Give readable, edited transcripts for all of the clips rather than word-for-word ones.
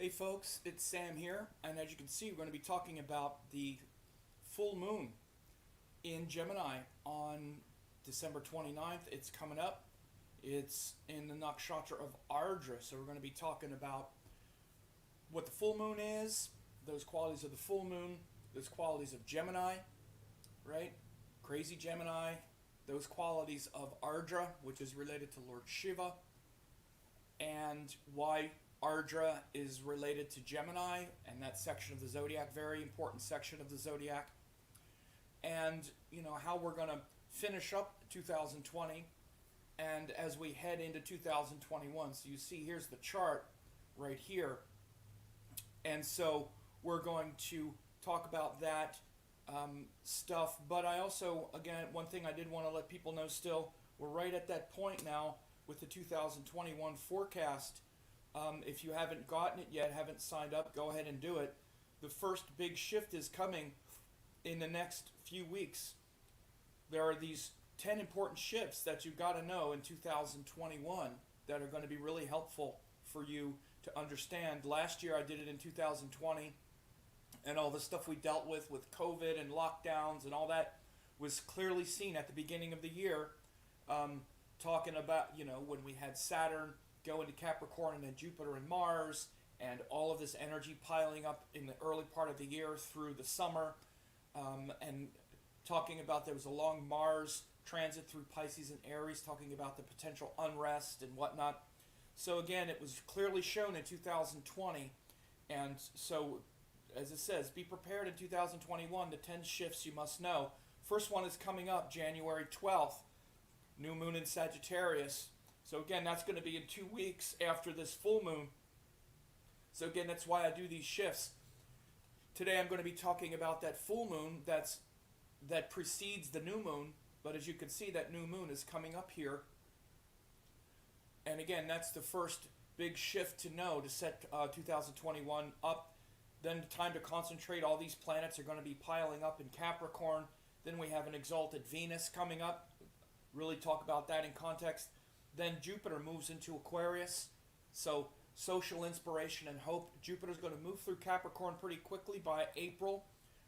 Hey folks, it's Sam here, and as you can see, we're going to be talking about the full moon in Gemini on December 29th. It's coming up. It's in the nakshatra of Ardra, so we're going to be talking about what the full moon is, those qualities of the full moon, those qualities of Gemini, right? Crazy Gemini, those qualities of Ardra, which is related to Lord Shiva, and why Ardra is related to Gemini and that section of the zodiac, very important section of the zodiac. And, how we're going to finish up 2020 and as we head into 2021. So you see, here's the chart right here. And so we're going to talk about that stuff. But I also, again, one thing I did want to let people know still, we're right at that point now with the 2021 forecast. If you haven't gotten it yet, haven't signed up, go ahead and do it. The first big shift is coming in the next few weeks. There are these 10 important shifts that you've got to know in 2021 that are going to be really helpful for you to understand. Last year I did it in 2020, and all the stuff we dealt with COVID and lockdowns and all that was clearly seen at the beginning of the year, talking about, when we had Saturn go into Capricorn and then Jupiter and Mars, and all of this energy piling up in the early part of the year through the summer, and talking about there was a long Mars transit through Pisces and Aries, talking about the potential unrest and whatnot. So again, it was clearly shown in 2020, and so as it says, be prepared in 2021, the 10 shifts you must know. First one is coming up January 12th, new moon in Sagittarius. So again, that's going to be in 2 weeks after this full moon. So again, that's why I do these shifts. Today I'm going to be talking about that full moon that precedes the new moon. But as you can see, that new moon is coming up here. And again, that's the first big shift to know to set 2021 up. Then time to concentrate. All these planets are going to be piling up in Capricorn. Then we have an exalted Venus coming up. Really talk about that in context. Then Jupiter moves into Aquarius, so social inspiration and hope. Jupiter's going to move through Capricorn pretty quickly by April.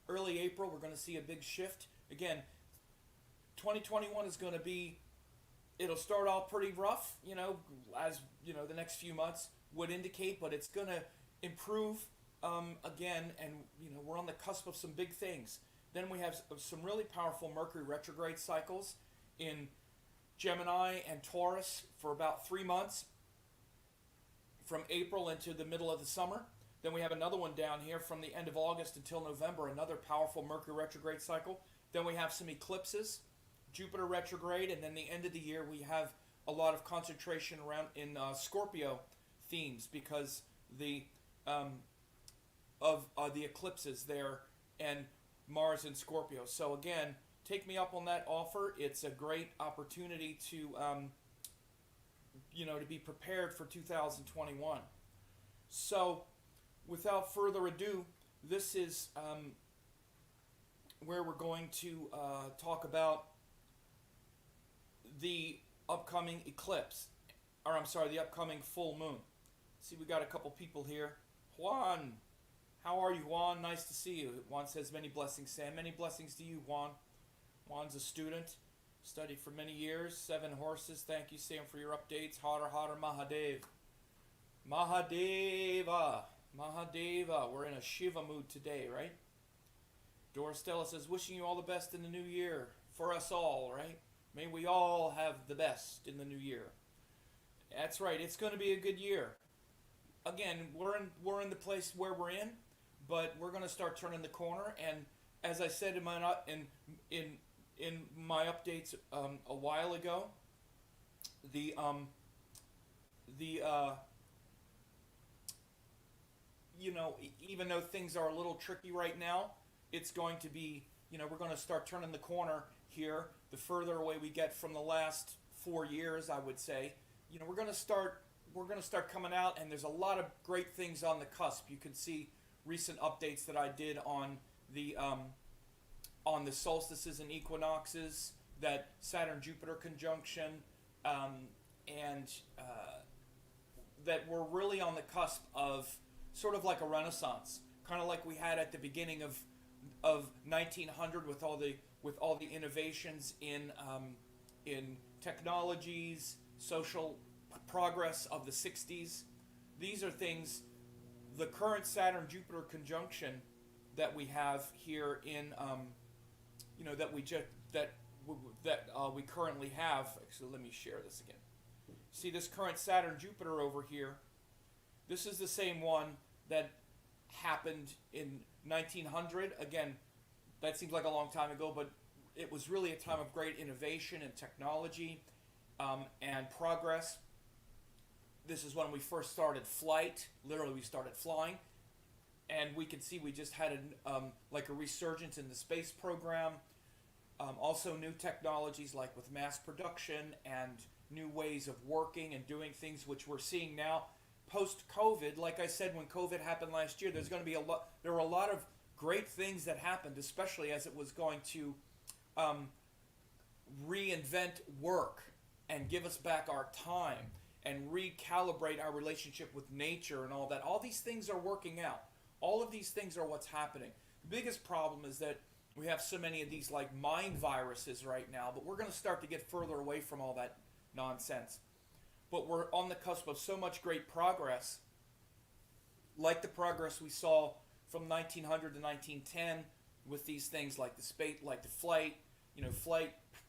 Early April, we're going to see a big shift. Again, 2021 is going to be, it'll start off pretty rough, as, the next few months would indicate, but it's going to improve again, and, we're on the cusp of some big things. Then we have some really powerful Mercury retrograde cycles in Gemini and Taurus for about 3 months, from April into the middle of the summer. Then we have another one down here from the end of August until November, another powerful Mercury retrograde cycle. Then we have some eclipses, Jupiter retrograde, and then the end of the year we have a lot of concentration around in Scorpio themes because of the eclipses there and Mars in Scorpio. So again, take me up on that offer. It's a great opportunity to, to be prepared for 2021. So, without further ado, this is where we're going to talk about the upcoming eclipse, the upcoming full moon. See, we got a couple people here. Juan, how are you, Juan? Nice to see you. Juan says, many blessings, Sam. Many blessings to you, Juan. Juan's a student, studied for many years, 7 horses. Thank you, Sam, for your updates. Hotter, hotter, Mahadev. Mahadeva. Mahadeva. We're in a Shiva mood today, right? Doris Stella says, wishing you all the best in the new year. For us all, right? May we all have the best in the new year. That's right. It's going to be a good year. Again, we're in the place where we're in, but we're going to start turning the corner. And as I said in my updates a while ago, even though things are a little tricky right now, it's going to be, we're going to start turning the corner here. The further away we get from the last 4 years, I would say, we're going to start coming out, and there's a lot of great things on the cusp. You can see recent updates that I did on the solstices and equinoxes, that Saturn-Jupiter conjunction, and that we're really on the cusp of sort of like a renaissance, kind of like we had at the beginning of 1900 with all the innovations in technologies, social progress of the 60s. These are things. The current Saturn-Jupiter conjunction that we have here in that we currently have. Actually, let me share this again. See this current Saturn-Jupiter over here. This is the same one that happened in 1900. Again, that seems like a long time ago, but it was really a time of great innovation and technology and progress. This is when we first started flight. Literally, we started flying. And we can see we just had like a resurgence in the space program. Also new technologies like with mass production and new ways of working and doing things, which we're seeing now post-COVID. Like I said, when COVID happened last year, there were a lot of great things that happened, especially as it was going to reinvent work and give us back our time and recalibrate our relationship with nature and all that. All these things are working out. All of these things are what's happening. The biggest problem is that we have so many of these like mind viruses right now, but we're going to start to get further away from all that nonsense. But we're on the cusp of so much great progress, like the progress we saw from 1900 to 1910 with these things like the space, like the flight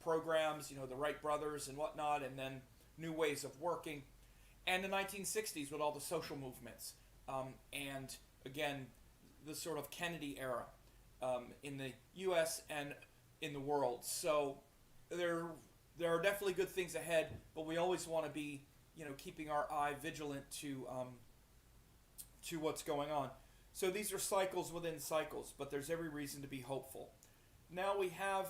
programs, the Wright brothers and whatnot, and then new ways of working, and the 1960s with all the social movements, and again, the sort of Kennedy era in the U.S. and in the world. So there are definitely good things ahead, but we always want to be, keeping our eye vigilant to what's going on. So these are cycles within cycles, but there's every reason to be hopeful. Now we have,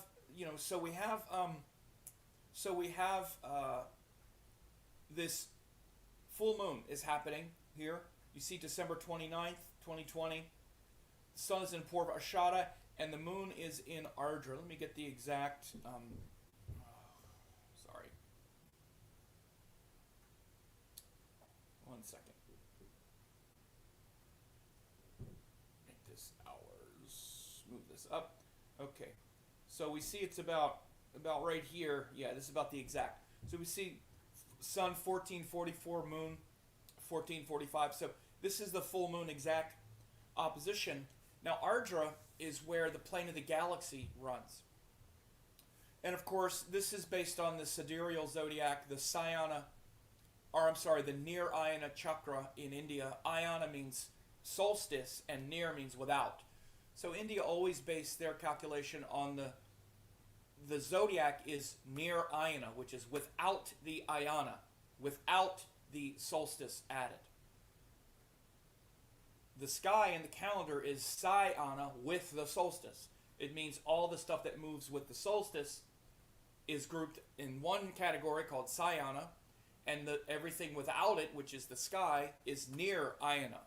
this full moon is happening here. You see December 29th, 2020. The sun is in Purvashada, and the moon is in Ardra. Let me get the exact... sorry. One second. Make this hours. Move this up. Okay. So we see it's about right here. Yeah, this is about the exact. So we see sun 1444, moon 1445. So this is the full moon exact opposition. Now Ardra is where the plane of the galaxy runs. And of course, this is based on the sidereal zodiac, the Near Ayana Chakra in India. Ayana means solstice and Near means without. So India always based their calculation on the zodiac is Near Ayana, which is without the Ayana, without the solstice added. The sky in the calendar is Sayana with the solstice. It means all the stuff that moves with the solstice is grouped in one category called Sayana, and everything without it, which is the sky, is Near Ayana.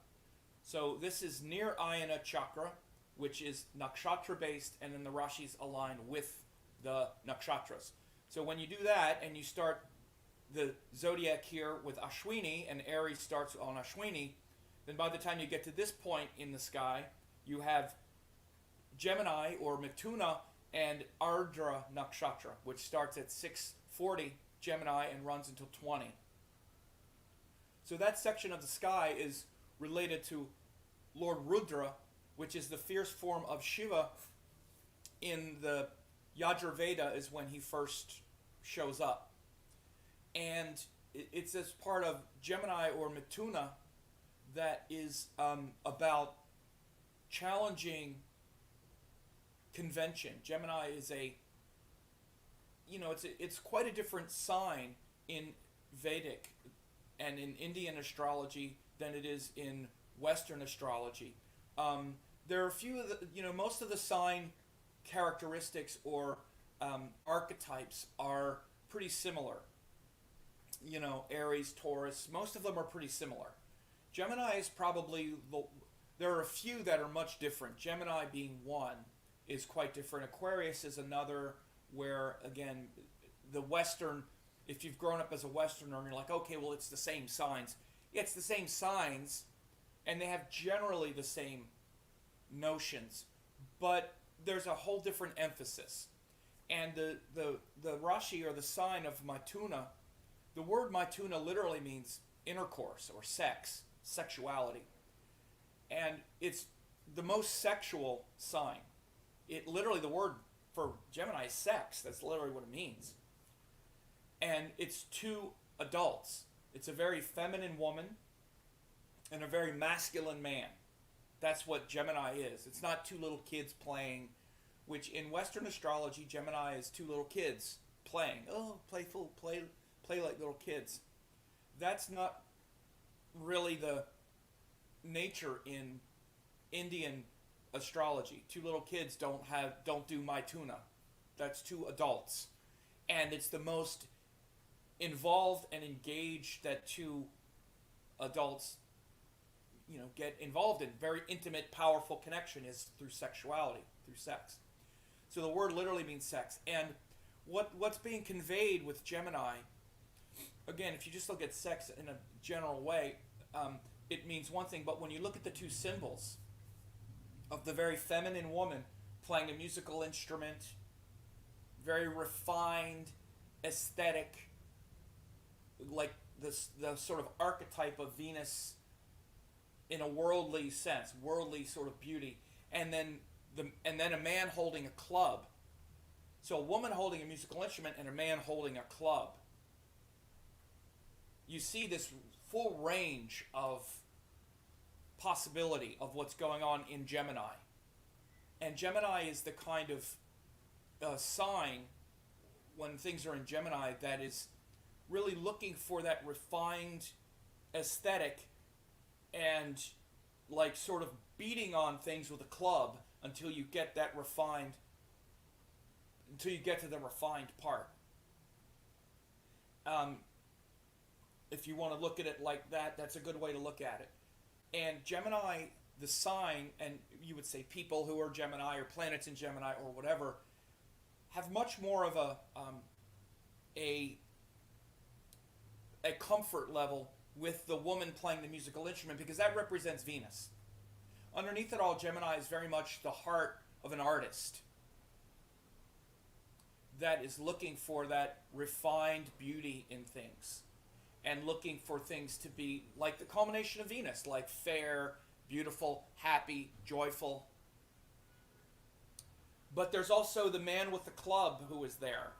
So this is Near Ayana Chakra, which is nakshatra based, and then the Rashis align with the nakshatras. So when you do that and you start the zodiac here with Ashwini, and Aries starts on Ashwini, then by the time you get to this point in the sky, you have Gemini or Mithuna and Ardra Nakshatra, which starts at 6:40 Gemini and runs until 20. So that section of the sky is related to Lord Rudra, which is the fierce form of Shiva. In the Yajurveda is when he first shows up. And it's as part of Gemini or Mithuna that is about challenging convention. Gemini is it's quite a different sign in Vedic and in Indian astrology than it is in Western astrology. There are a few of the, most of the sign characteristics or archetypes are pretty similar. Aries, Taurus, most of them are pretty similar. Gemini is probably, there are a few that are much different. Gemini being one is quite different. Aquarius is another where, again, the Western, if you've grown up as a Westerner and you're like, okay, well, it's the same signs. Yeah, it's the same signs, and they have generally the same notions, but there's a whole different emphasis. And the Rashi, or the sign of Maituna, the word Maituna literally means intercourse or sex, sexuality. And it's the most sexual sign. It literally, the word for Gemini is sex. That's literally what it means. And it's two adults. It's a very feminine woman and a very masculine man. That's what Gemini is. It's not two little kids playing, which in Western astrology, Gemini is two little kids playing. Oh, playful, play like little kids. That's not really the nature in Indian astrology. Two little kids don't do Maituna. That's two adults. And it's the most involved and engaged that two adults, get involved in. Very intimate, powerful connection is through sexuality, through sex. So the word literally means sex. And what's being conveyed with Gemini, again, if you just look at sex in a general way, it means one thing, but when you look at the two symbols of the very feminine woman playing a musical instrument, very refined, aesthetic, like the sort of archetype of Venus in a worldly sense, worldly sort of beauty, and then a man holding a club. So a woman holding a musical instrument and a man holding a club. You see this full range of possibility of what's going on in Gemini. And Gemini is the kind of sign, when things are in Gemini, that is really looking for that refined aesthetic and like sort of beating on things with a club until you get that refined, until you get to the refined part. If you want to look at it like that, that's a good way to look at it. And Gemini, the sign, and you would say people who are Gemini or planets in Gemini or whatever, have much more of a comfort level with the woman playing the musical instrument, because that represents Venus. Underneath it all, Gemini is very much the heart of an artist that is looking for that refined beauty in things and looking for things to be like the culmination of Venus, like fair, beautiful, happy, joyful. But there's also the man with the club who is there.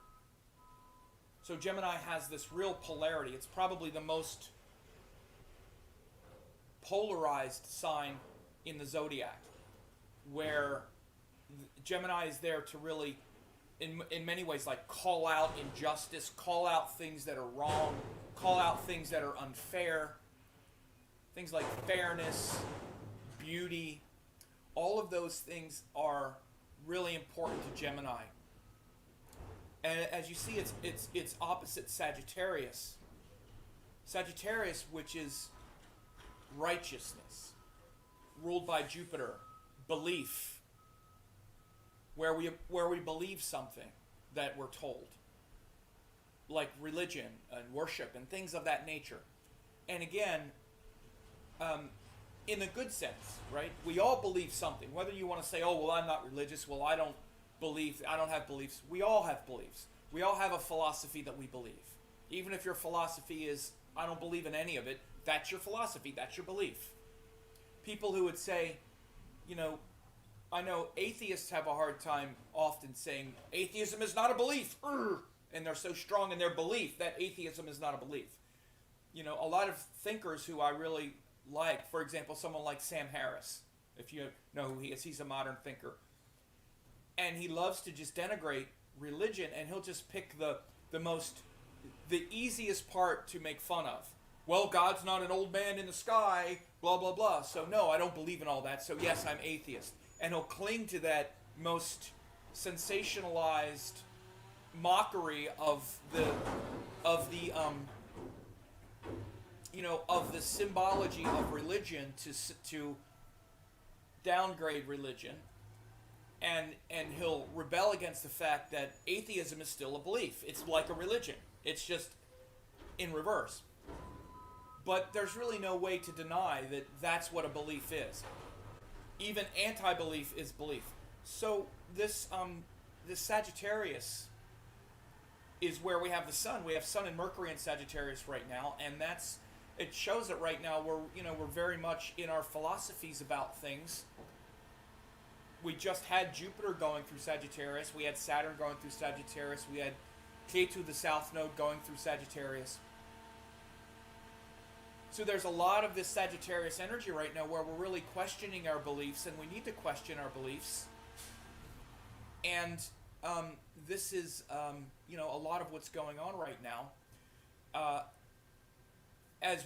So Gemini has this real polarity. It's probably the most polarized sign in the zodiac, where Gemini is there to really, in many ways, like call out injustice, call out things that are wrong, call out things that are unfair, things like fairness, beauty. All of those things are really important to Gemini. And as you see, it's opposite Sagittarius. Sagittarius, which is righteousness, ruled by Jupiter, belief, where we believe something that we're told, like religion and worship and things of that nature. And again, in a good sense, right? We all believe something. Whether you want to say, oh, well, I'm not religious, well, I don't have beliefs. We all have beliefs. We all have a philosophy that we believe. Even if your philosophy is, I don't believe in any of it, that's your philosophy, that's your belief. People who would say, I know atheists have a hard time often saying, atheism is not a belief. And they're so strong in their belief that atheism is not a belief. A lot of thinkers who I really like, for example, someone like Sam Harris, if you know who he is, he's a modern thinker. And he loves to just denigrate religion, and he'll just pick the easiest part to make fun of. Well, God's not an old man in the sky, blah, blah, blah. So no, I don't believe in all that. So yes, I'm atheist. And he'll cling to that most sensationalized mockery of the symbology of religion to downgrade religion. And he'll rebel against the fact that atheism is still a belief. It's like a religion. It's just in reverse. But there's really no way to deny that that's what a belief is. Even anti-belief is belief. So this Sagittarius is where we have the sun. We have Sun and Mercury in Sagittarius right now, and it shows that right now we're very much in our philosophies about things. We just had Jupiter going through Sagittarius. We had Saturn going through Sagittarius. We had Ketu, the South Node, going through Sagittarius. So there's a lot of this Sagittarius energy right now where we're really questioning our beliefs, and we need to question our beliefs. And this is, a lot of what's going on right now. As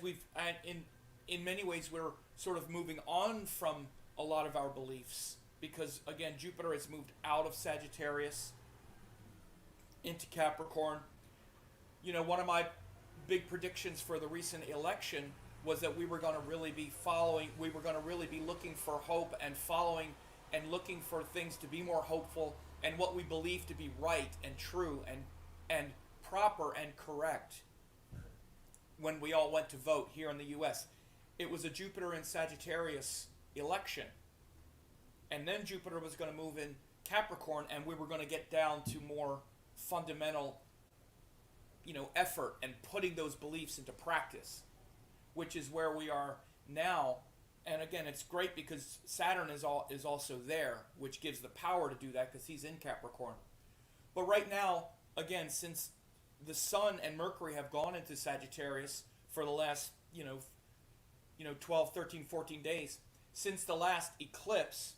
in many ways, we're sort of moving on from a lot of our beliefs because, again, Jupiter has moved out of Sagittarius into Capricorn. One of my big predictions for the recent election was that we were going to really be looking for hope and following and looking for things to be more hopeful and what we believe to be right and true and proper and correct when we all went to vote here in the U.S. It was a Jupiter in Sagittarius election. And then Jupiter was going to move in Capricorn, and we were going to get down to more fundamental effort and putting those beliefs into practice, which is where we are now. And again, it's great because Saturn is also there, which gives the power to do that because he's in Capricorn. But right now, again, since the Sun and Mercury have gone into Sagittarius for the last 12, 13, 14 days, since the last eclipse,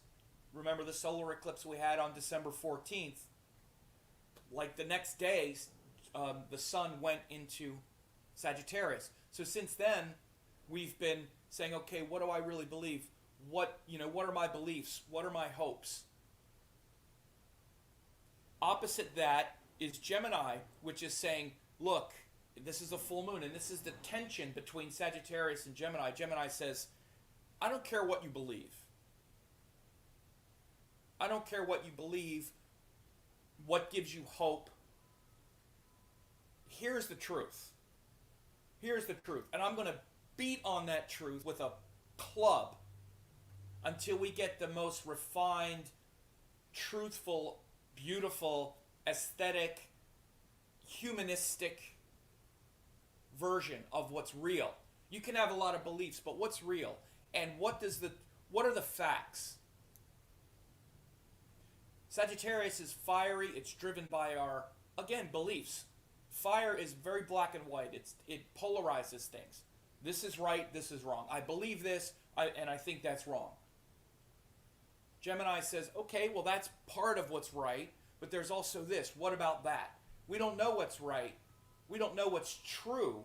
remember the solar eclipse we had on December 14th, like the next day, the Sun went into Sagittarius. So since then, we've been saying, okay, what do I really believe? What are my beliefs? What are my hopes? Opposite that is Gemini, which is saying, look, this is a full moon, and this is the tension between Sagittarius and Gemini. Gemini says, I don't care what you believe. I don't care what you believe, what gives you hope. Here's the truth. Here's the truth. And I'm going to beat on that truth with a club until we get the most refined, truthful, beautiful, aesthetic, humanistic version of what's real. You can have a lot of beliefs, but what's real? And what are the facts? Sagittarius is fiery. It's driven by our, again, beliefs. Fire is very black and white. It polarizes things. This is right, this is wrong. I believe this, and I think that's wrong. Gemini says, okay, well, that's part of what's right, but there's also this. What about that? We don't know what's right. We don't know what's true.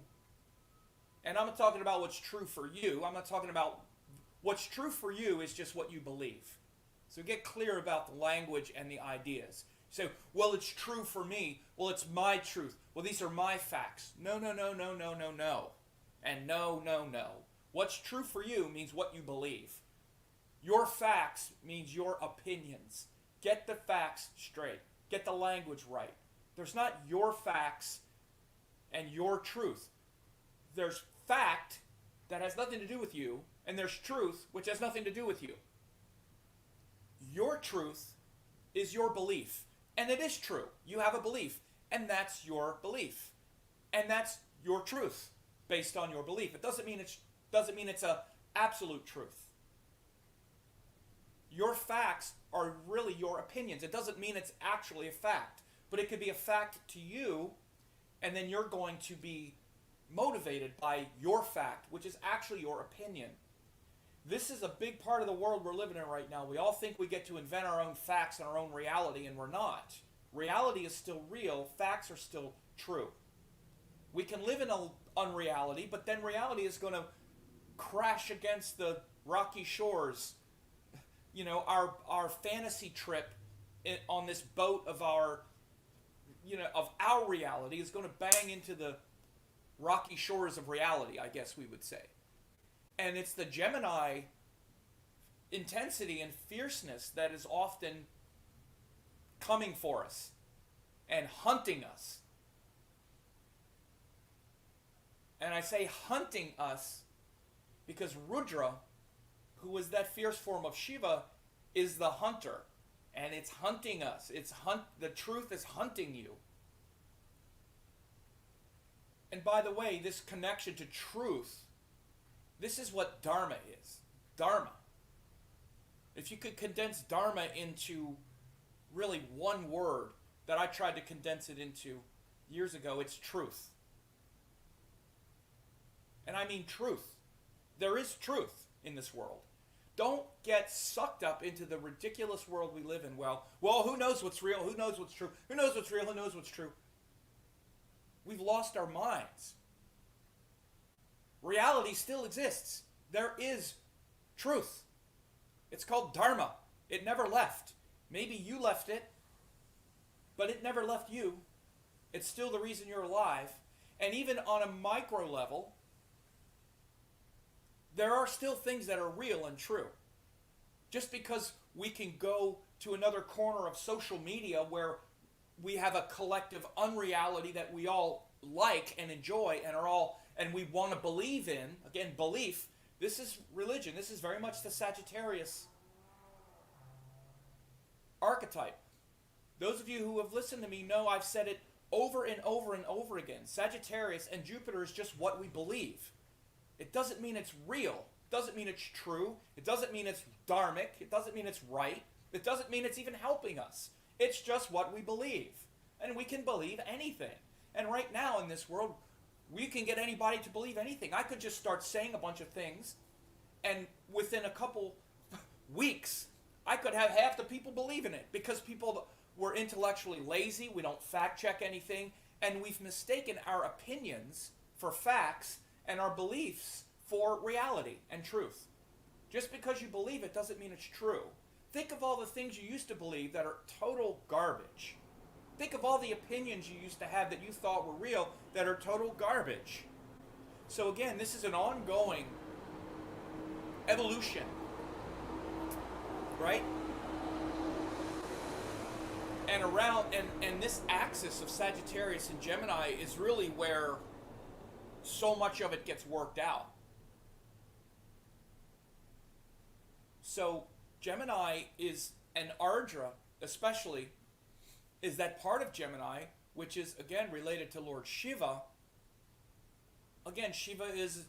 And I'm not talking about what's true for you. I'm not talking about what's true for you is just what you believe. So get clear about the language and the ideas. So, well, it's true for me. Well, it's my truth. Well, these are my facts. No. And no. What's true for you means what you believe. Your facts means your opinions. Get the facts straight. Get the language right. There's not your facts and your truth. There's fact that has nothing to do with you, and there's truth which has nothing to do with you. Your truth is your belief, and it is true. You have a belief, and that's your belief, and that's your truth based on your belief. It doesn't mean it's a absolute truth. Your facts are really your opinions. It doesn't mean it's actually a fact, but it could be a fact to you, and then you're going to be motivated by your fact, which is actually your opinion. This is a big part of the world we're living in right now. We all think we get to invent our own facts and our own reality, and we're not. Reality is still real. Facts are still true. We can live in an unreality, but then reality is going to crash against the rocky shores. Our fantasy trip on this boat of our reality is going to bang into the rocky shores of reality, I guess we would say. And it's the Gemini intensity and fierceness that is often coming for us and hunting us. And I say hunting us because Rudra, who is that fierce form of Shiva, is the hunter. And it's hunting us. The truth is hunting you. And by the way, this connection to truth, this is what Dharma is. Dharma. If you could condense Dharma into really one word that I tried to condense it into years ago, it's truth. And I mean truth. There is truth in this world. Don't get sucked up into the ridiculous world we live in. Well, who knows what's real? Who knows what's true? Who knows what's real? Who knows what's true? We've lost our minds. Reality still exists. There is truth. It's called Dharma. It never left. Maybe you left it, but it never left you. It's still the reason you're alive. And even on a micro level, there are still things that are real and true. Just because we can go to another corner of social media where we have a collective unreality that we all like and enjoy and we want to believe in, again, belief, this is religion. This is very much the Sagittarius archetype. Those of you who have listened to me know I've said it over and over and over again. Sagittarius and Jupiter is just what we believe. It doesn't mean it's real. It doesn't mean it's true. It doesn't mean it's dharmic. It doesn't mean it's right. It doesn't mean it's even helping us. It's just what we believe. And we can believe anything. And right now in this world, we can get anybody to believe anything. I could just start saying a bunch of things, and within a couple weeks, I could have half the people believe in it because people were intellectually lazy. We don't fact check anything, and we've mistaken our opinions for facts and our beliefs for reality and truth. Just because you believe it doesn't mean it's true. Think of all the things you used to believe that are total garbage. Think of all the opinions you used to have that you thought were real that are total garbage. So again, this is an ongoing evolution, right? And this axis of Sagittarius and Gemini is really where so much of it gets worked out. So Gemini is, and Ardra especially, is that part of Gemini, which is, again, related to Lord Shiva. Again, Shiva is,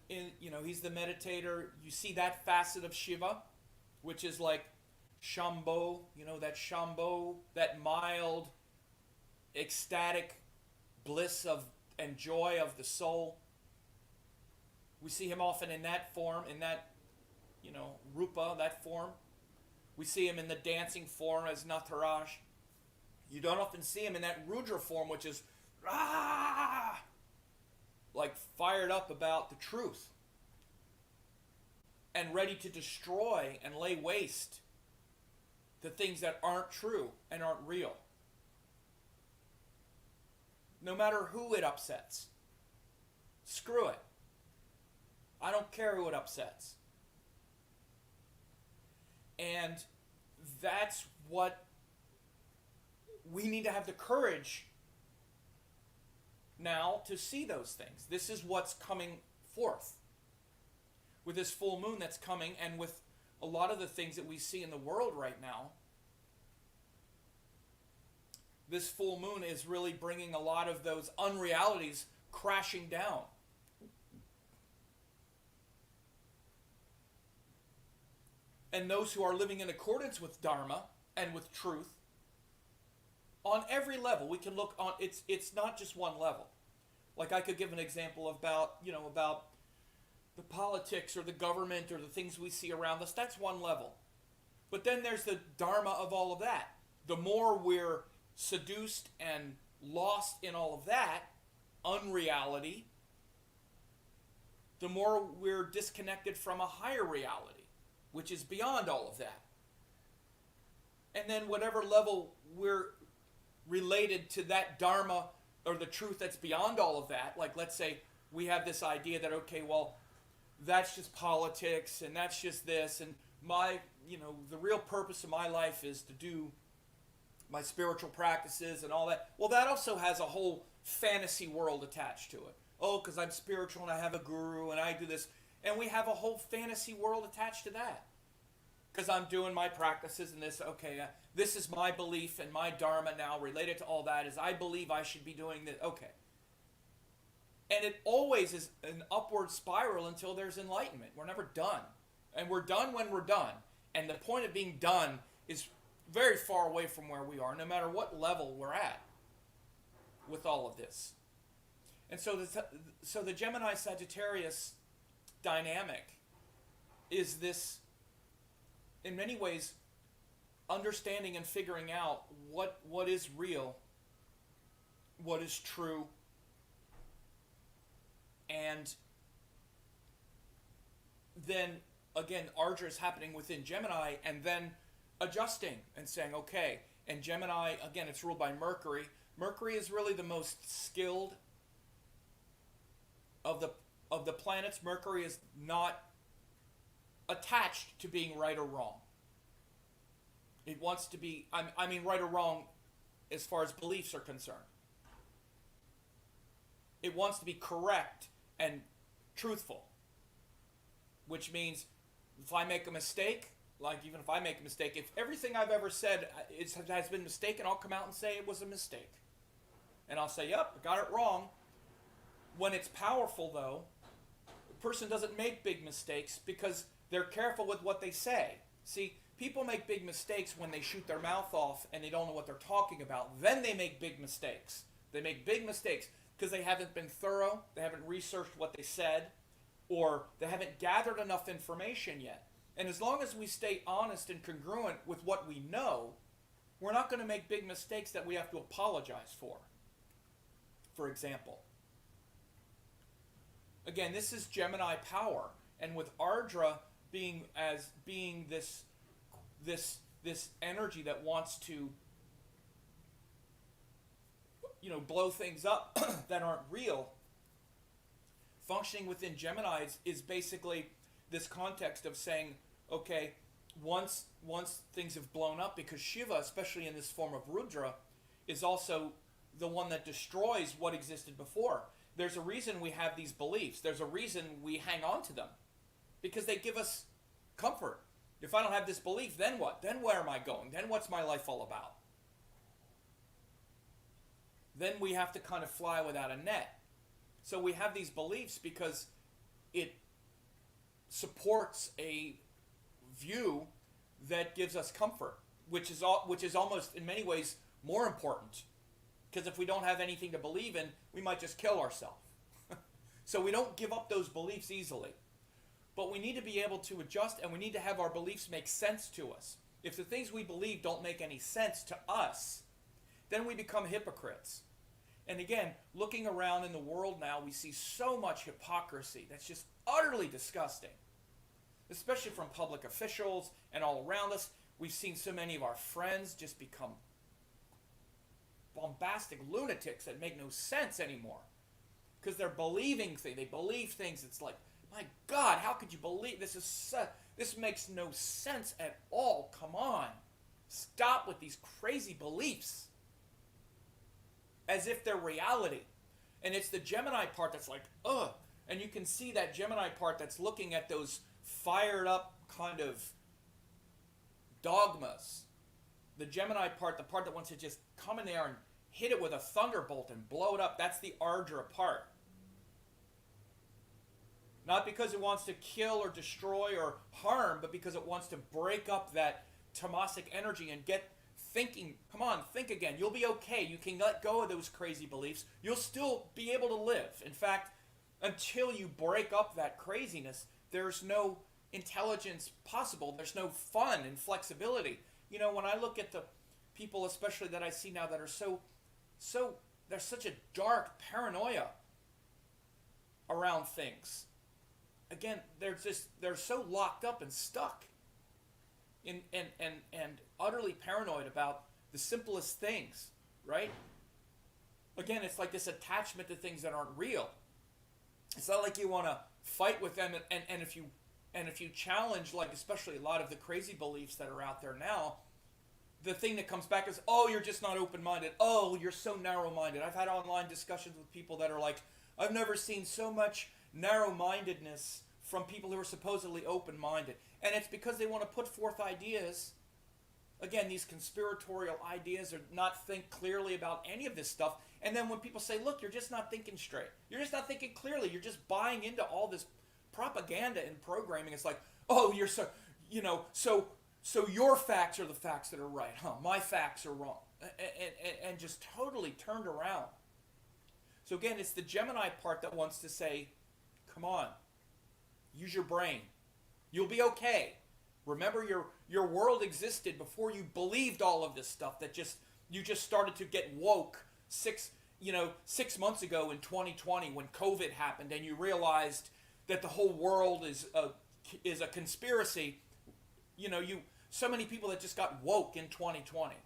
he's the meditator. You see that facet of Shiva, which is like Shambho, that Shambho, that mild, ecstatic bliss of and joy of the soul. We see him often in that form, in that, Rupa, that form. We see him in the dancing form as Nataraj. You don't often see him in that Rudra form, which is like fired up about the truth and ready to destroy and lay waste to things that aren't true and aren't real. No matter who it upsets. Screw it. I don't care who it upsets. And that's what we need to have the courage now to see those things. This is what's coming forth with this full moon that's coming, and with a lot of the things that we see in the world right now. This full moon is really bringing a lot of those unrealities crashing down. And those who are living in accordance with Dharma and with truth, on every level, we can look on, it's not just one level. Like I could give an example about the politics or the government or the things we see around us. That's one level. But then there's the Dharma of all of that. The more we're seduced and lost in all of that unreality, the more we're disconnected from a higher reality, which is beyond all of that. And then whatever level we're related to that Dharma or the truth that's beyond all of that, like let's say we have this idea that, okay, well, that's just politics and that's just this, and the real purpose of my life is to do my spiritual practices and all that. Well, that also has a whole fantasy world attached to it. oh, because I'm spiritual and I have a guru and I do this. And we have a whole fantasy world attached to that. Because I'm doing my practices and this, okay, this is my belief and my dharma now related to all that is I believe I should be doing this. Okay. And it always is an upward spiral until there's enlightenment. We're never done. And we're done when we're done. And the point of being done is very far away from where we are, no matter what level we're at with all of this. And so the Gemini-Sagittarius dynamic is this, in many ways, understanding and figuring out what is real, what is true, and then, again, Ardra is happening within Gemini, and then adjusting and saying, okay, and Gemini, again, it's ruled by Mercury. Mercury is really the most skilled of the planets. Mercury is not attached to being right or wrong. It wants to be, I mean right or wrong as far as beliefs are concerned. It wants to be correct and truthful, which means if I make a mistake, like even if I make a mistake, if everything I've ever said has been mistaken, I'll come out and say it was a mistake. And I'll say, yep, I got it wrong. When it's powerful, though, a person doesn't make big mistakes because they're careful with what they say. See, people make big mistakes when they shoot their mouth off and they don't know what they're talking about. Then they make big mistakes. They make big mistakes because they haven't been thorough, they haven't researched what they said, or they haven't gathered enough information yet. And as long as we stay honest and congruent with what we know, we're not going to make big mistakes that we have to apologize for example. Again, this is Gemini power, and with Ardra being this energy that wants to, blow things up that aren't real, functioning within Gemini is basically this context of saying, okay, once things have blown up, because Shiva, especially in this form of Rudra, is also the one that destroys what existed before. There's a reason we have these beliefs. There's a reason we hang on to them, because they give us comfort. If I don't have this belief, then what? Then where am I going? Then what's my life all about? Then we have to kind of fly without a net. So we have these beliefs because it supports a view that gives us comfort, which is almost in many ways more important. Because if we don't have anything to believe in, we might just kill ourselves. So we don't give up those beliefs easily. But we need to be able to adjust, and we need to have our beliefs make sense to us. If the things we believe don't make any sense to us, then we become hypocrites. And again, looking around in the world now, we see so much hypocrisy that's just utterly disgusting. Especially from public officials and all around us. We've seen so many of our friends just become bombastic lunatics that make no sense anymore. Because they're believing things. They believe things. It's like, my God, how could you believe this? This makes no sense at all. Come on. Stop with these crazy beliefs. As if they're reality. And it's the Gemini part that's like, ugh. And you can see that Gemini part that's looking at those fired up kind of dogmas. The Gemini part, the part that wants to just come in there and hit it with a thunderbolt and blow it up, that's the Ardra part. Not because it wants to kill or destroy or harm, but because it wants to break up that tamasic energy and get thinking. Come on, think again. You'll be okay. You can let go of those crazy beliefs. You'll still be able to live. In fact, until you break up that craziness, there's no intelligence possible. There's no fun and flexibility. When I look at the people, especially that I see now, that are there's such a dark paranoia around things. Again, they're so locked up and stuck and utterly paranoid about the simplest things, right? Again, it's like this attachment to things that aren't real. It's not like you want to fight with them, and if you challenge, like especially a lot of the crazy beliefs that are out there now, the thing that comes back is, oh, you're just not open-minded. Oh, you're so narrow-minded. I've had online discussions with people that are like, I've never seen so much narrow-mindedness from people who are supposedly open-minded. And it's because they want to put forth ideas. Again, these conspiratorial ideas are not think clearly about any of this stuff. And then when people say, look, you're just not thinking straight. You're just not thinking clearly. You're just buying into all this propaganda and programming. It's like, oh, you're so, so your facts are the facts that are right, huh? My facts are wrong. And just totally turned around. So again, it's the Gemini part that wants to say, come on, use your brain. You'll be okay. Remember, your world existed before you believed all of this stuff that you just started to get woke 6 months ago in 2020 when COVID happened and you realized that the whole world is a conspiracy. So many people that just got woke in 2020.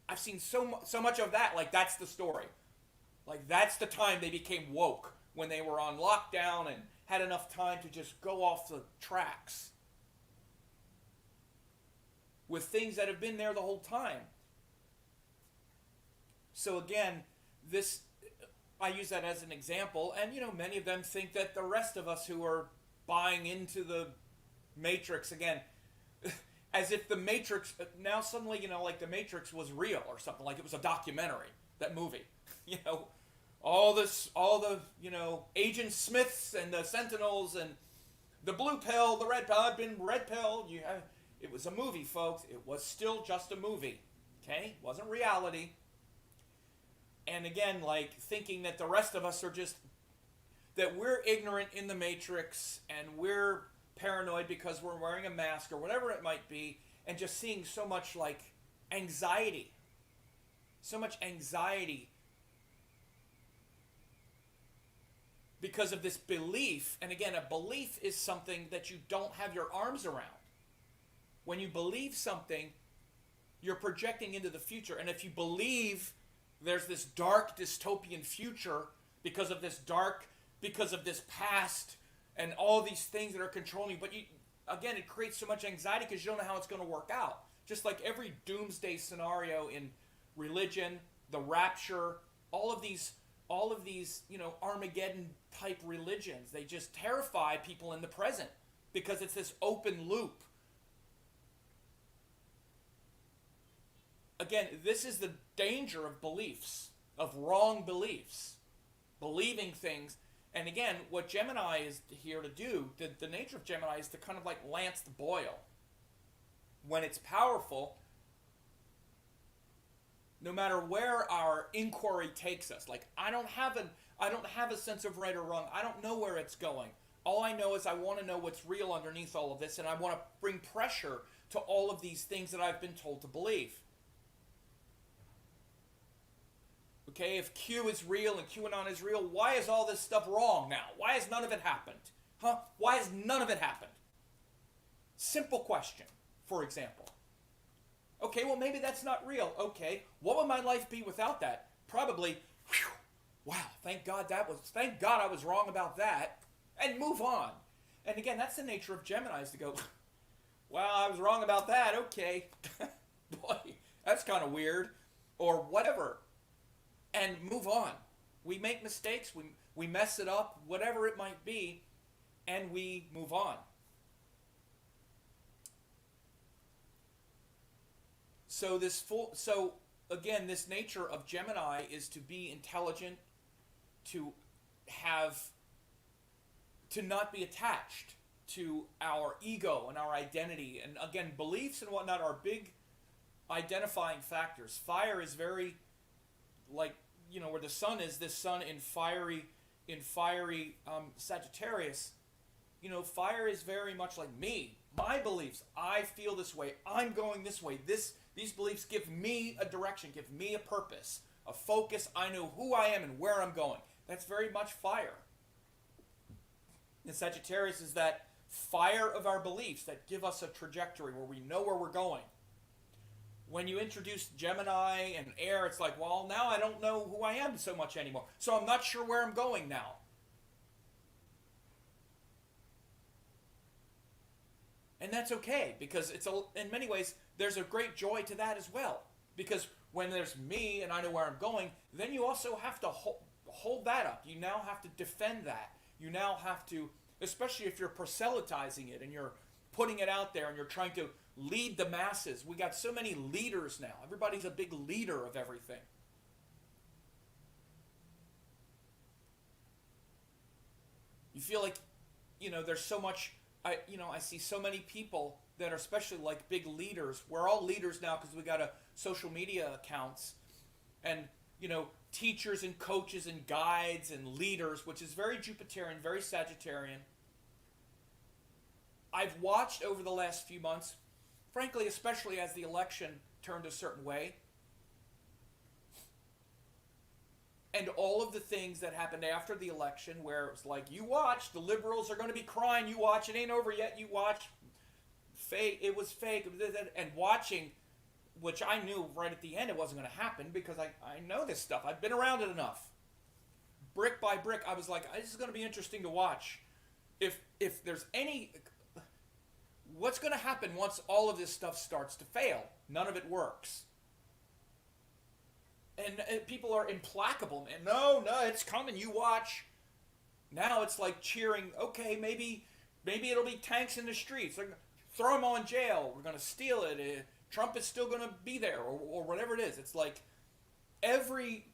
I've seen so much of that. Like, that's the story. Like, that's the time they became woke, when they were on lockdown and had enough time to just go off the tracks with things that have been there the whole time. So again, I use that as an example, and many of them think that the rest of us who are buying into the Matrix, again, as if the Matrix, now suddenly, like the Matrix was real or something, like it was a documentary, that movie. All the Agent Smiths and the Sentinels and the blue pill, the red pill, I've been red pill. It was a movie, folks. It was still just a movie, okay? It wasn't reality. And again, like thinking that the rest of us are just, that we're ignorant in the Matrix and we're paranoid because we're wearing a mask or whatever it might be, and just seeing so much like anxiety. So much anxiety because of this belief. And again, a belief is something that you don't have your arms around. When you believe something, you're projecting into the future. And if you believe there's this dark dystopian future because of this past and all these things that are controlling you, but again, it creates so much anxiety because you don't know how it's going to work out. Just like every doomsday scenario in religion, the rapture, all of these, Armageddon type religions, they just terrify people in the present because it's this open loop. Again, this is the danger of beliefs, of wrong beliefs, believing things. And again, what Gemini is here to do, the nature of Gemini is to kind of like lance the boil. When it's powerful, no matter where our inquiry takes us, like I don't have a sense of right or wrong. I don't know where it's going. All I know is I want to know what's real underneath all of this, and I want to bring pressure to all of these things that I've been told to believe. Okay, if Q is real and QAnon is real, why is all this stuff wrong now? Why has none of it happened? Huh? Why has none of it happened? Simple question, for example. Okay, well maybe that's not real. Okay, what would my life be without that? Probably, wow, thank God I was wrong about that, and move on. And again, that's the nature of Gemini, is to go, well, I was wrong about that, okay. Boy, that's kind of weird, or whatever. And move on. We make mistakes, we mess it up, whatever it might be, and we move on. So again, this nature of Gemini is to be intelligent, to not be attached to our ego and our identity. And again, beliefs and whatnot are big identifying factors. Fire is very, like, where the sun is, this sun in fiery Sagittarius, fire is very much like me, my beliefs. I feel this way. I'm going this way. These beliefs give me a direction, give me a purpose, a focus. I know who I am and where I'm going. That's very much fire. And Sagittarius is that fire of our beliefs that give us a trajectory where we know where we're going. When you introduce Gemini and air, it's like, well, now I don't know who I am so much anymore. So I'm not sure where I'm going now. And that's okay, because in many ways, there's a great joy to that as well. Because when there's me and I know where I'm going, then you also have to hold that up. You now have to defend that. You now have to, especially if you're proselytizing it and you're putting it out there and you're trying to lead the masses. We got so many leaders now. Everybody's a big leader of everything. You feel like, there's so much, I see so many people that are especially like big leaders. We're all leaders now because we got social media accounts and, teachers and coaches and guides and leaders, which is very Jupiterian, very Sagittarian. I've watched over the last few months, frankly, especially as the election turned a certain way, and all of the things that happened after the election where it was like, you watch, the liberals are going to be crying, you watch, it ain't over yet, you watch, fake, it was fake, and watching, which I knew right at the end it wasn't going to happen because I know this stuff. I've been around it enough. Brick by brick, I was like, this is going to be interesting to watch. If there's any... What's going to happen once all of this stuff starts to fail? None of it works. And people are implacable. And no, it's coming, you watch. Now it's like cheering, okay, maybe it'll be tanks in the streets. Throw them all in jail. We're going to steal it. Trump is still going to be there, or whatever it is. It's like every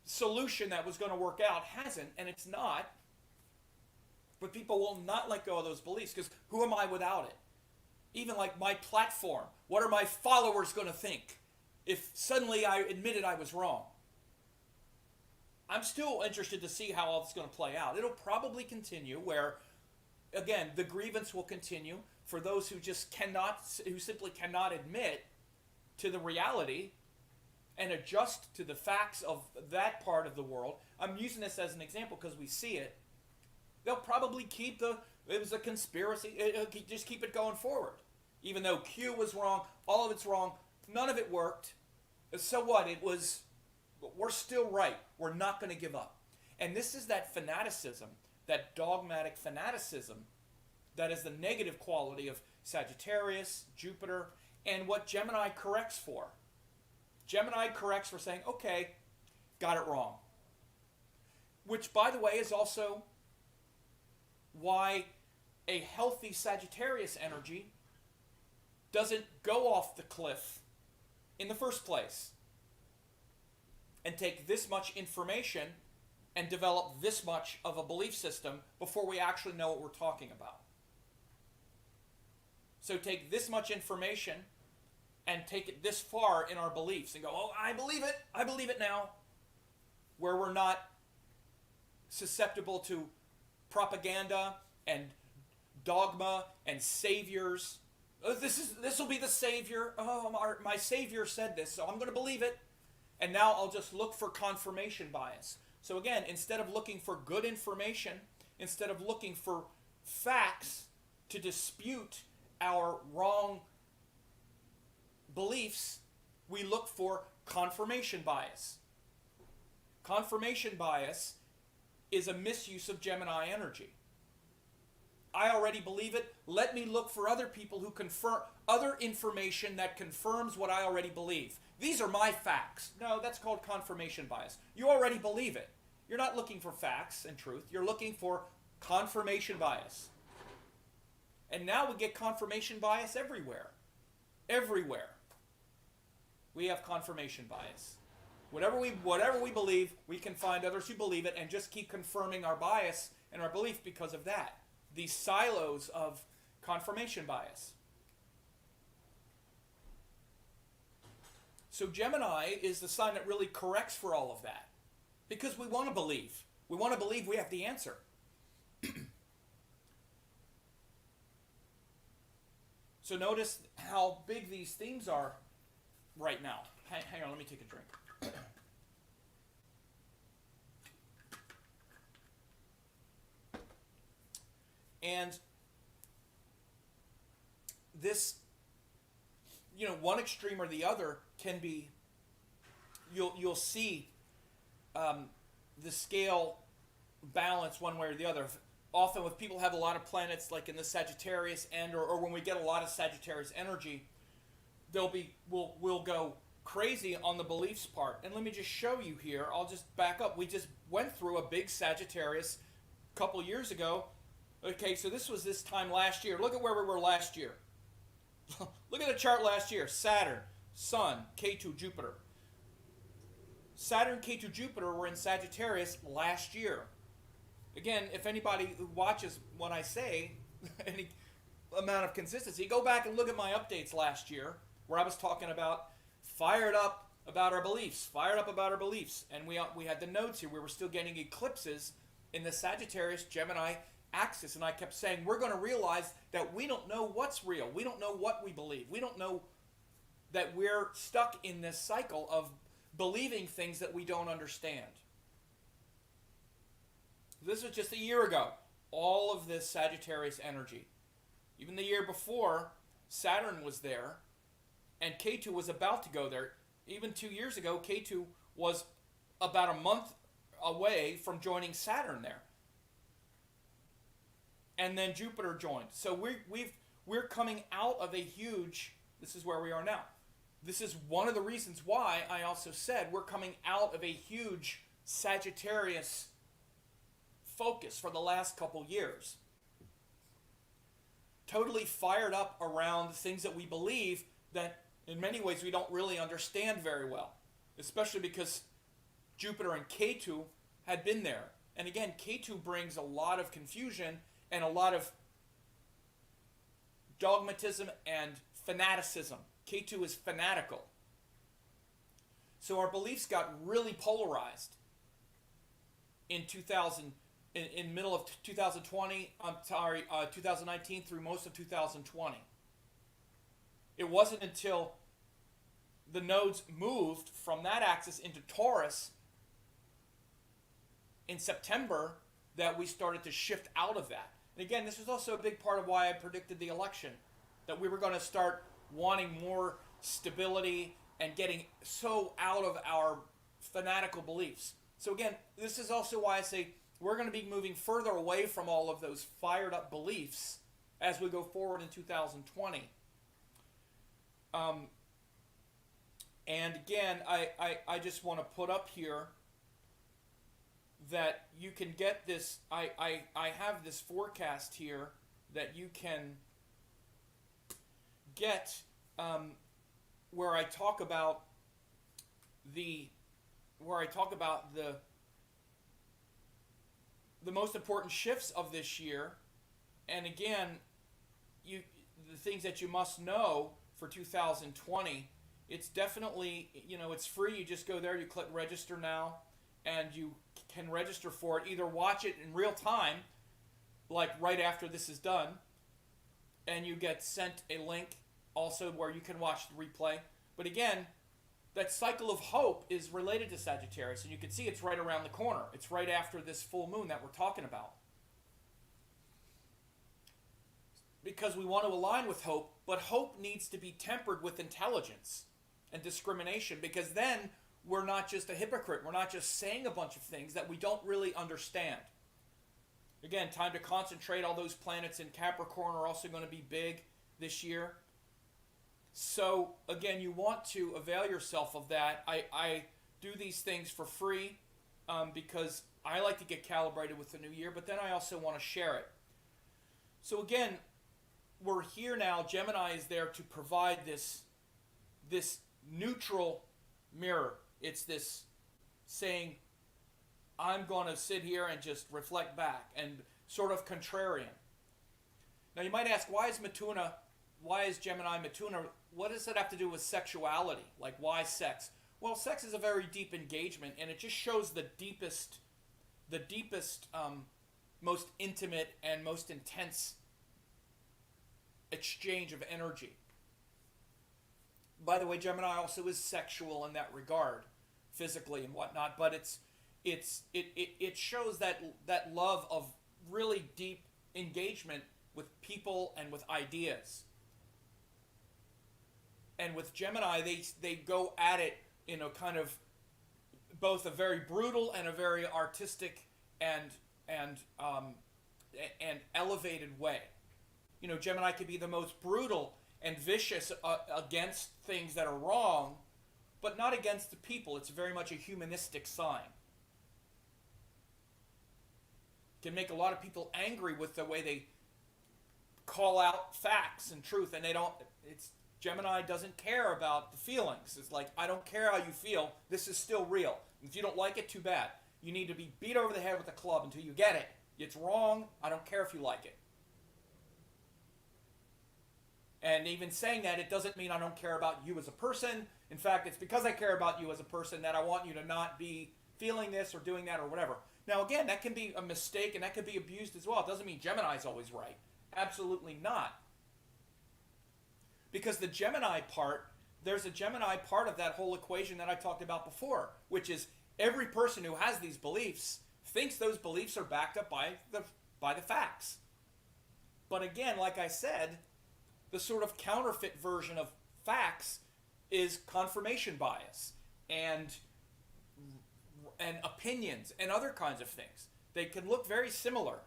solution that was going to work out hasn't, and it's not. But people will not let go of those beliefs, because who am I without it? Even like my platform. What are my followers going to think if suddenly I admitted I was wrong? I'm still interested to see how all this is going to play out. It'll probably continue where, again, the grievance will continue for those who simply cannot admit to the reality and adjust to the facts of that part of the world. I'm using this as an example because we see it. They'll probably keep it was a conspiracy, just keep it going forward. Even though Q was wrong, all of it's wrong, none of it worked. So what? We're still right. We're not going to give up. And this is that fanaticism, that dogmatic fanaticism, that is the negative quality of Sagittarius, Jupiter, and what Gemini corrects for. Gemini corrects for saying, okay, got it wrong. Which, by the way, is also why a healthy Sagittarius energy doesn't go off the cliff in the first place and take this much information and develop this much of a belief system before we actually know what we're talking about. So take this much information and take it this far in our beliefs and go, oh, I believe it now, where we're not susceptible to propaganda and dogma and saviors. Oh, this will be the savior. Oh, my savior said this, so I'm going to believe it. And now I'll just look for confirmation bias. So again, instead of looking for good information, instead of looking for facts to dispute our wrong beliefs, we look for confirmation bias. Confirmation bias is a misuse of Gemini energy. I already believe it. Let me look for other people who confirm other information that confirms what I already believe. These are my facts. No, that's called confirmation bias. You already believe it. You're not looking for facts and truth. You're looking for confirmation bias. And now we get confirmation bias everywhere. Everywhere. We have confirmation bias. Whatever we believe, we can find others who believe it and just keep confirming our bias and our belief because of that. These silos of confirmation bias. So Gemini is the sign that really corrects for all of that. Because we want to believe. We want to believe we have the answer. So notice how big these themes are right now. Hang on, let me take a drink. And this, one extreme or the other can be, you'll see the scale balance one way or the other. Often if people have a lot of planets like in the Sagittarius or when we get a lot of Sagittarius energy, we'll go crazy on the beliefs part. And let me just show you here. I'll just back up. We just went through a big Sagittarius a couple years ago. Okay, so this was this time last year. Look at where we were last year. Look at the chart last year. Saturn, Sun, Ketu, Jupiter. Saturn, Ketu, Jupiter were in Sagittarius last year. Again, if anybody who watches what I say, any amount of consistency, go back and look at my updates last year where I was talking about fired up about our beliefs, and we had the notes here. We were still getting eclipses in the Sagittarius Gemini axis, and I kept saying we're going to realize that we don't know what's real. We don't know what we believe. We don't know that we're stuck in this cycle of believing things that we don't understand. This was just a year ago. All of this Sagittarius energy. Even the year before, Saturn was there, and Ketu was about to go there. Even 2 years ago, Ketu was about a month away from joining Saturn there. And then Jupiter joined. So we're coming out of a huge, this is where we are now. This is one of the reasons why I also said we're coming out of a huge Sagittarius focus for the last couple years. Totally fired up around things that we believe that in many ways we don't really understand very well. Especially because Jupiter and Ketu had been there. And again, Ketu brings a lot of confusion and a lot of dogmatism and fanaticism. Ketu is fanatical. So our beliefs got really polarized in middle of 2020, 2019 through most of 2020. It wasn't until the nodes moved from that axis into Taurus in September that we started to shift out of that. And again, this was also a big part of why I predicted the election, that we were going to start wanting more stability and getting so out of our fanatical beliefs. So again, this is also why I say we're going to be moving further away from all of those fired up beliefs as we go forward in 2020. And again, I just want to put up here that you can get this, I have this forecast here that you can get where I talk about the most important shifts of this year. And again, the things that you must know for 2020, it's definitely, it's free. You just go there, you click register now, and you can register for it. Either watch it in real time, like right after this is done, and you get sent a link also where you can watch the replay. But again, that cycle of hope is related to Sagittarius, and you can see it's right around the corner. It's right after this full moon that we're talking about. Because we want to align with hope, but hope needs to be tempered with intelligence and discrimination, because then we're not just a hypocrite. We're not just saying a bunch of things that we don't really understand. Again, time to concentrate. All those planets in Capricorn are also going to be big this year. So, again, you want to avail yourself of that. I do these things for free because I like to get calibrated with the new year, but then I also want to share it. So, again, we're here now. Gemini is there to provide this neutral mirror. It's this saying, I'm going to sit here and just reflect back and sort of contrarian. Now, you might ask, why is Gemini Matuna? What does that have to do with sexuality? Like, why sex? Well, sex is a very deep engagement, and it just shows the deepest, most intimate and most intense exchange of energy. By the way, Gemini also is sexual in that regard, physically and whatnot, but it shows that love of really deep engagement with people and with ideas. And with Gemini, they go at it in a kind of both a very brutal and a very artistic and elevated way. Gemini could be the most brutal and vicious against things that are wrong, but not against the people. It's very much a humanistic sign. Can make a lot of people angry with the way they call out facts and truth, and they don't. It's Gemini doesn't care about the feelings. It's like, I don't care how you feel. This is still real. If you don't like it, too bad. You need to be beat over the head with a club until you get it. It's wrong. I don't care if you like it. And even saying that, it doesn't mean I don't care about you as a person. In fact, it's because I care about you as a person that I want you to not be feeling this or doing that or whatever. Now, again, that can be a mistake and that can be abused as well. It doesn't mean Gemini is always right. Absolutely not. Because the Gemini part, there's a Gemini part of that whole equation that I talked about before, which is every person who has these beliefs thinks those beliefs are backed up by the facts. But again, like I said, the sort of counterfeit version of facts is confirmation bias and opinions and other kinds of things. They can look very similar.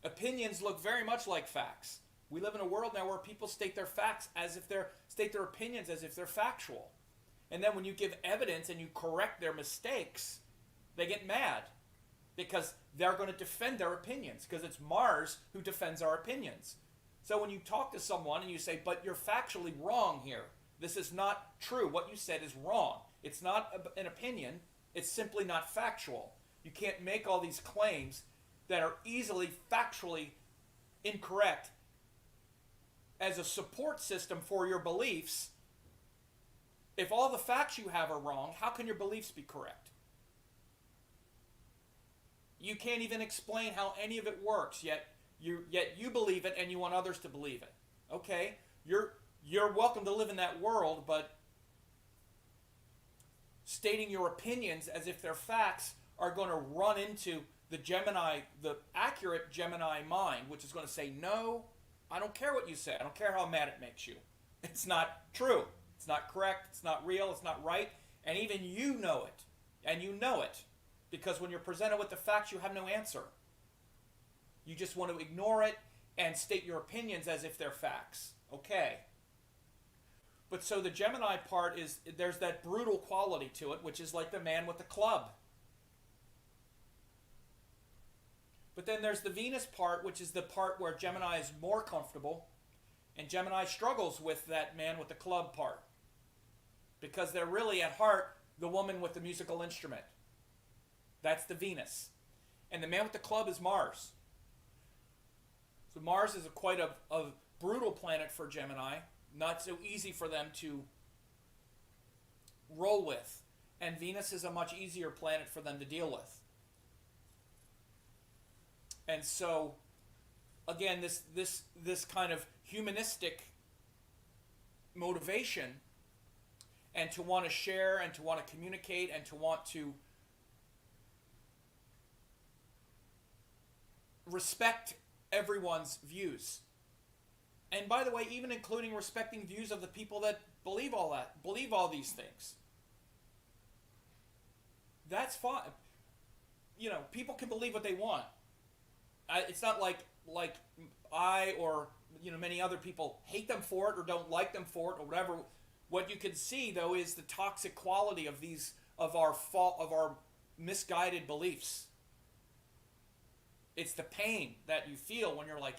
Opinions look very much like facts. We live in a world now where people state their facts as if state their opinions as if they're factual. And then when you give evidence and you correct their mistakes, they get mad because they're going to defend their opinions, because it's Mars who defends our opinions. So when you talk to someone and you say, but you're factually wrong here. This is not true. What you said is wrong. It's not an opinion. It's simply not factual. You can't make all these claims that are easily factually incorrect as a support system for your beliefs. If all the facts you have are wrong, how can your beliefs be correct? You can't even explain how any of it works, yet you believe it and you want others to believe it. Okay, you're welcome to live in that world, but stating your opinions as if they're facts are going to run into the accurate Gemini mind, which is going to say, no, I don't care what you say. I don't care how mad it makes you. It's not true. It's not correct. It's not real. It's not right. And even you know it. And you know it. Because when you're presented with the facts, you have no answer. You just want to ignore it and state your opinions as if they're facts. Okay. But so the Gemini part is, there's that brutal quality to it, which is like the man with the club. But then there's the Venus part, which is the part where Gemini is more comfortable, and Gemini struggles with that man with the club part, because they're really at heart the woman with the musical instrument. That's the Venus. And the man with the club is Mars. So Mars is quite a brutal planet for Gemini, not so easy for them to roll with. And Venus is a much easier planet for them to deal with. And so, again, this kind of humanistic motivation, and to want to share and to want to communicate and to want to respect everyone's views. And by the way, even including respecting views of the people that believe all these things. That's fine. You know, people can believe what they want. It's not like I or many other people hate them for it or don't like them for it or whatever. What you can see though is the toxic quality of our misguided beliefs. It's the pain that you feel when you're like,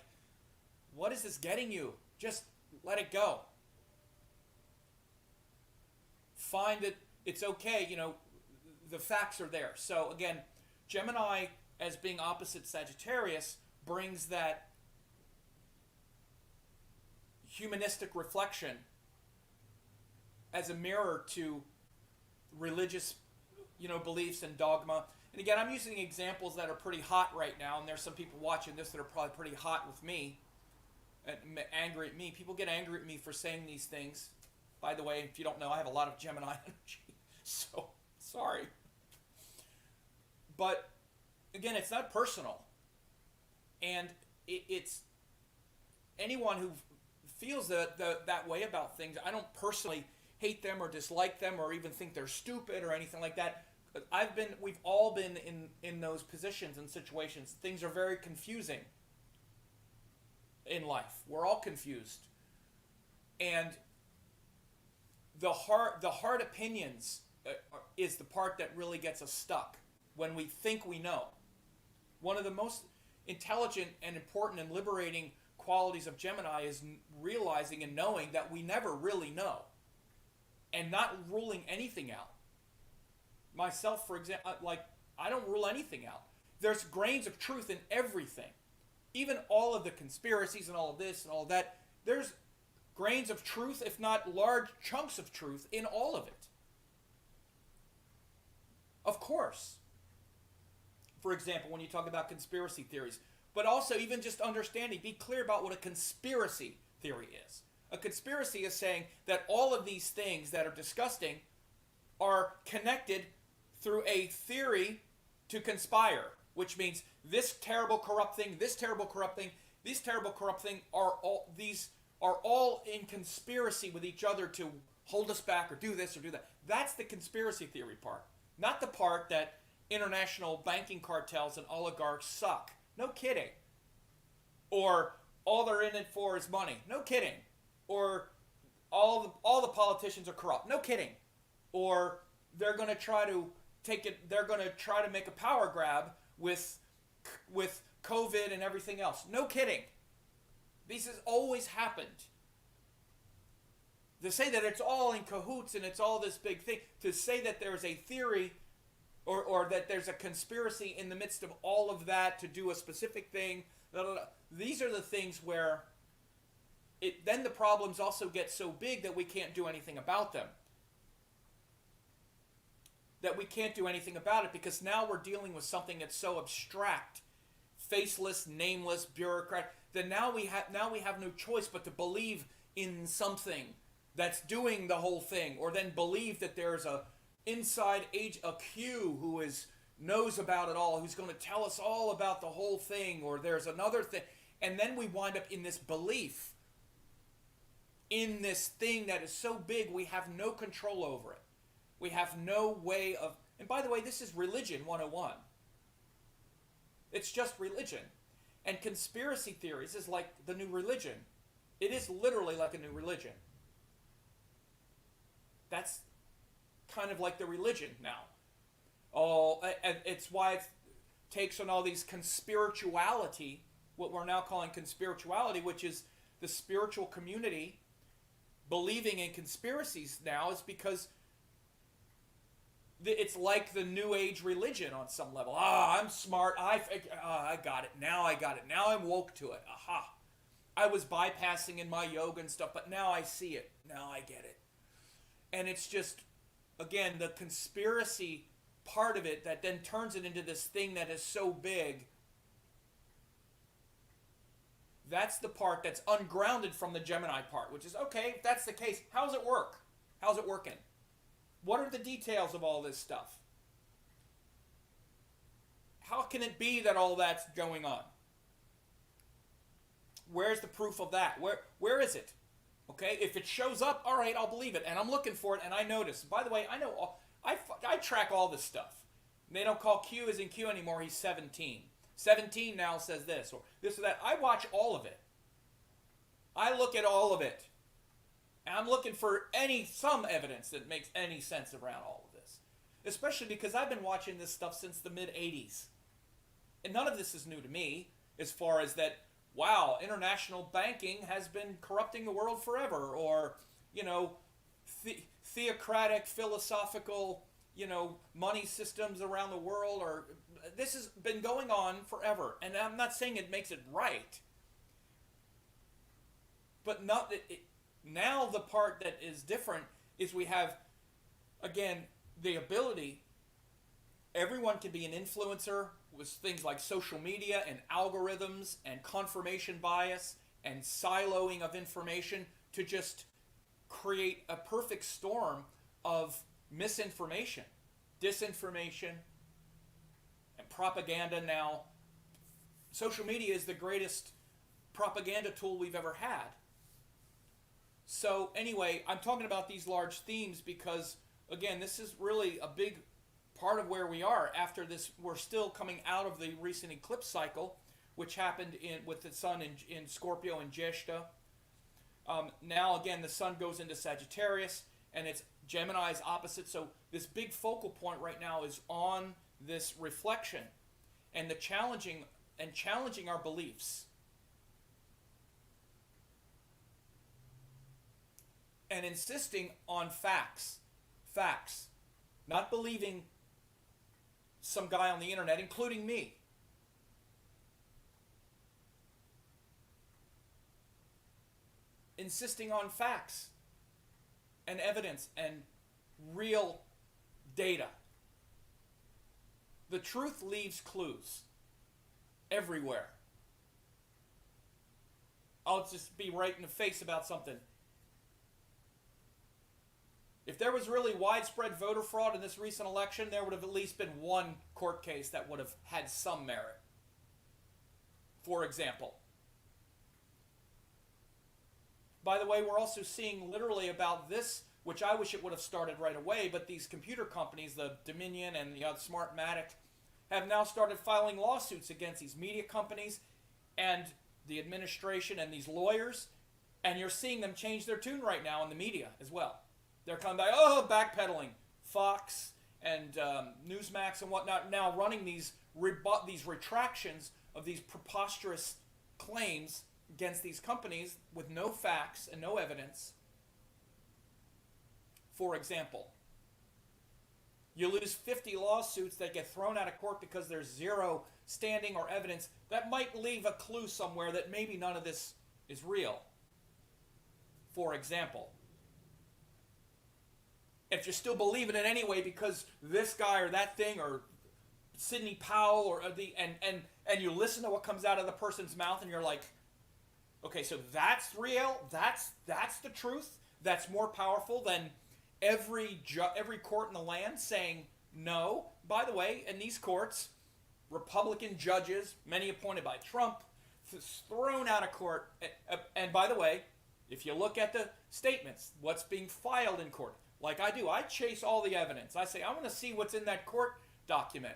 what is this getting you? Just let it go. Find that it's okay, the facts are there. So again, Gemini, as being opposite Sagittarius, brings that humanistic reflection as a mirror to religious, beliefs and dogma. And again, I'm using examples that are pretty hot right now, and there's some people watching this that are probably pretty hot with me, and angry at me. People get angry at me for saying these things. By the way, if you don't know, I have a lot of Gemini energy, so sorry. But again, it's not personal. And it's anyone who feels that way about things. I don't personally hate them or dislike them or even think they're stupid or anything like that. We've all been in those positions and situations. Things are very confusing in life. We're all confused. And the hard opinions is the part that really gets us stuck when we think we know. One of the most intelligent and important and liberating qualities of Gemini is realizing and knowing that we never really know, and not ruling anything out. Myself, for example, I don't rule anything out. There's grains of truth in everything. Even all of the conspiracies and all of this and all of that, there's grains of truth, if not large chunks of truth, in all of it. Of course. For example, when you talk about conspiracy theories, but also even just understanding, be clear about what a conspiracy theory is. A conspiracy is saying that all of these things that are disgusting are connected through a theory to conspire, which means this terrible corrupt thing, this terrible corrupt thing, these terrible corrupt thing are all in conspiracy with each other to hold us back or do this or do that. That's the conspiracy theory part, not the part that international banking cartels and oligarchs suck. No kidding. Or all they're in it for is money. No kidding. Or all the politicians are corrupt. No kidding. Or they're going to try to they're going to try to make a power grab with COVID and everything else. No kidding. This has always happened. To say that it's all in cahoots and it's all this big thing, to say that there's a theory or that there's a conspiracy in the midst of all of that to do a specific thing, blah, blah, blah. These are the things where then the problems also get so big that we can't do anything about them. That we can't do anything about it because now we're dealing with something that's so abstract, faceless, nameless, bureaucrat, that now we have no choice but to believe in something that's doing the whole thing, or then believe that there's a Q who knows about it all, who's going to tell us all about the whole thing, or there's another thing, and then we wind up in this belief in this thing that is so big we have no control over it. We have no way of, and by the way, this is religion 101. It's just religion. And conspiracy theories is like the new religion. It is literally like a new religion. That's kind of like the religion now. Oh, and it's why it takes on all these conspirituality, what we're now calling conspirituality, which is the spiritual community believing in conspiracies now, is because it's like the New Age religion on some level. I'm smart. I got it. Now I got it. Now I'm woke to it. Aha. I was bypassing in my yoga and stuff, but now I see it. Now I get it. And it's just, again, the conspiracy part of it that then turns it into this thing that is so big. That's the part that's ungrounded from the Gemini part, which is, okay, if that's the case, how does it work? How's it working? What are the details of all this stuff? How can it be that all that's going on? Where's the proof of that? Where is it? Okay, if it shows up, all right, I'll believe it. And I'm looking for it, and I notice. By the way, I track all this stuff. They don't call Q as in Q anymore. He's 17. 17 now says this or this or that. I watch all of it. I look at all of it. And I'm looking for some evidence that makes any sense around all of this. Especially because I've been watching this stuff since the mid-'80s. And none of this is new to me, as far as that, wow, international banking has been corrupting the world forever. Or, theocratic, philosophical, money systems around the world. Or this has been going on forever. And I'm not saying it makes it right. But now the part that is different is we have, again, the ability, everyone can be an influencer with things like social media and algorithms and confirmation bias and siloing of information to just create a perfect storm of misinformation, disinformation, and propaganda now. Social media is the greatest propaganda tool we've ever had. So anyway, I'm talking about these large themes because, again, this is really a big part of where we are after this. We're still coming out of the recent eclipse cycle, which happened with the sun in Scorpio and Jeshta. Now, again, the sun goes into Sagittarius, and it's Gemini's opposite. So this big focal point right now is on this reflection and the challenging our beliefs. And insisting on facts. Facts. Not believing some guy on the internet, including me. Insisting on facts and evidence and real data. The truth leaves clues everywhere. I'll just be right in the face about something. If there was really widespread voter fraud in this recent election, there would have at least been one court case that would have had some merit. For example. By the way, we're also seeing literally about this, which I wish it would have started right away, but these computer companies, the Dominion and the Smartmatic, have now started filing lawsuits against these media companies and the administration and these lawyers, and you're seeing them change their tune right now in the media as well. They're coming back, backpedaling. Fox and Newsmax and whatnot now running these retractions of these preposterous claims against these companies with no facts and no evidence. For example, you lose 50 lawsuits that get thrown out of court because there's zero standing or evidence. That might leave a clue somewhere that maybe none of this is real. For example, if you're still believing it anyway because this guy or that thing or Sidney Powell or and you listen to what comes out of the person's mouth and you're like, okay, so that's real. That's the truth. That's more powerful than every court in the land saying no. By the way, in these courts, Republican judges, many appointed by Trump, thrown out of court. And by the way, if you look at the statements, what's being filed in court, like I do, I chase all the evidence. I say, I want to see what's in that court document.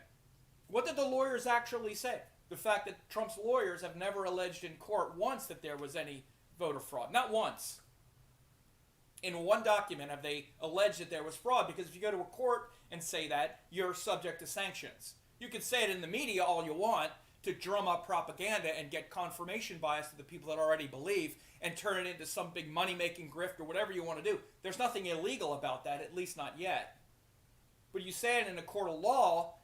What did the lawyers actually say? The fact that Trump's lawyers have never alleged in court once that there was any voter fraud. Not once. In one document have they alleged that there was fraud, because if you go to a court and say that, you're subject to sanctions. You can say it in the media all you want to drum up propaganda and get confirmation bias to the people that already believe and turn it into some big money-making grift or whatever you want to do. There's nothing illegal about that, at least not yet. But you say it in a court of law,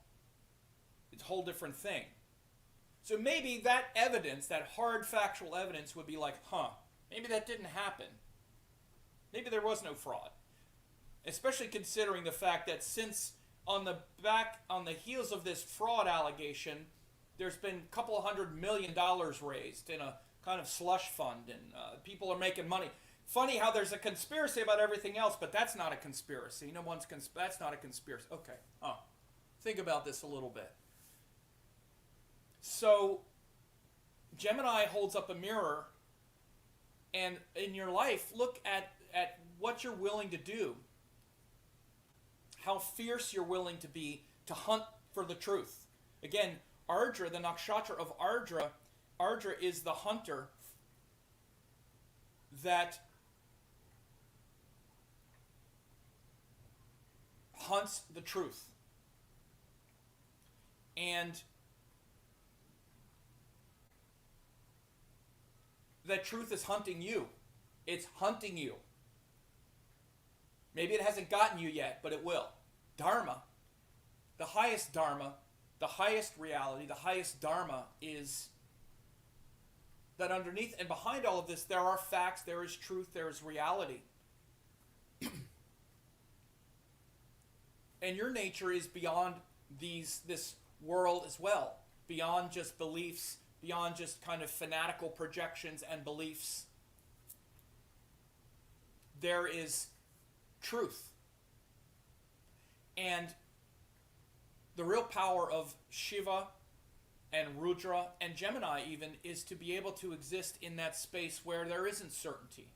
it's a whole different thing. So maybe that evidence, that hard factual evidence, would be like, maybe that didn't happen. Maybe there was no fraud. Especially considering the fact that since on the heels of this fraud allegation, there's been a couple of $100 million raised in a kind of slush fund, and people are making money. Funny how there's a conspiracy about everything else, but that's not a conspiracy. That's not a conspiracy. Okay. Think about this a little bit. So, Gemini holds up a mirror, and in your life, look at what you're willing to do. How fierce you're willing to be to hunt for the truth. Again, Ardra, the nakshatra of Ardra, Ardra is the hunter that hunts the truth. And that truth is hunting you. It's hunting you. Maybe it hasn't gotten you yet, but it will. Dharma, the highest reality, the highest dharma is that underneath and behind all of this, there are facts, there is truth, there is reality. And your nature is beyond this world as well, beyond just beliefs, beyond just kind of fanatical projections and beliefs. There is truth. And the real power of Shiva and Rudra and Gemini even is to be able to exist in that space where there isn't certainty.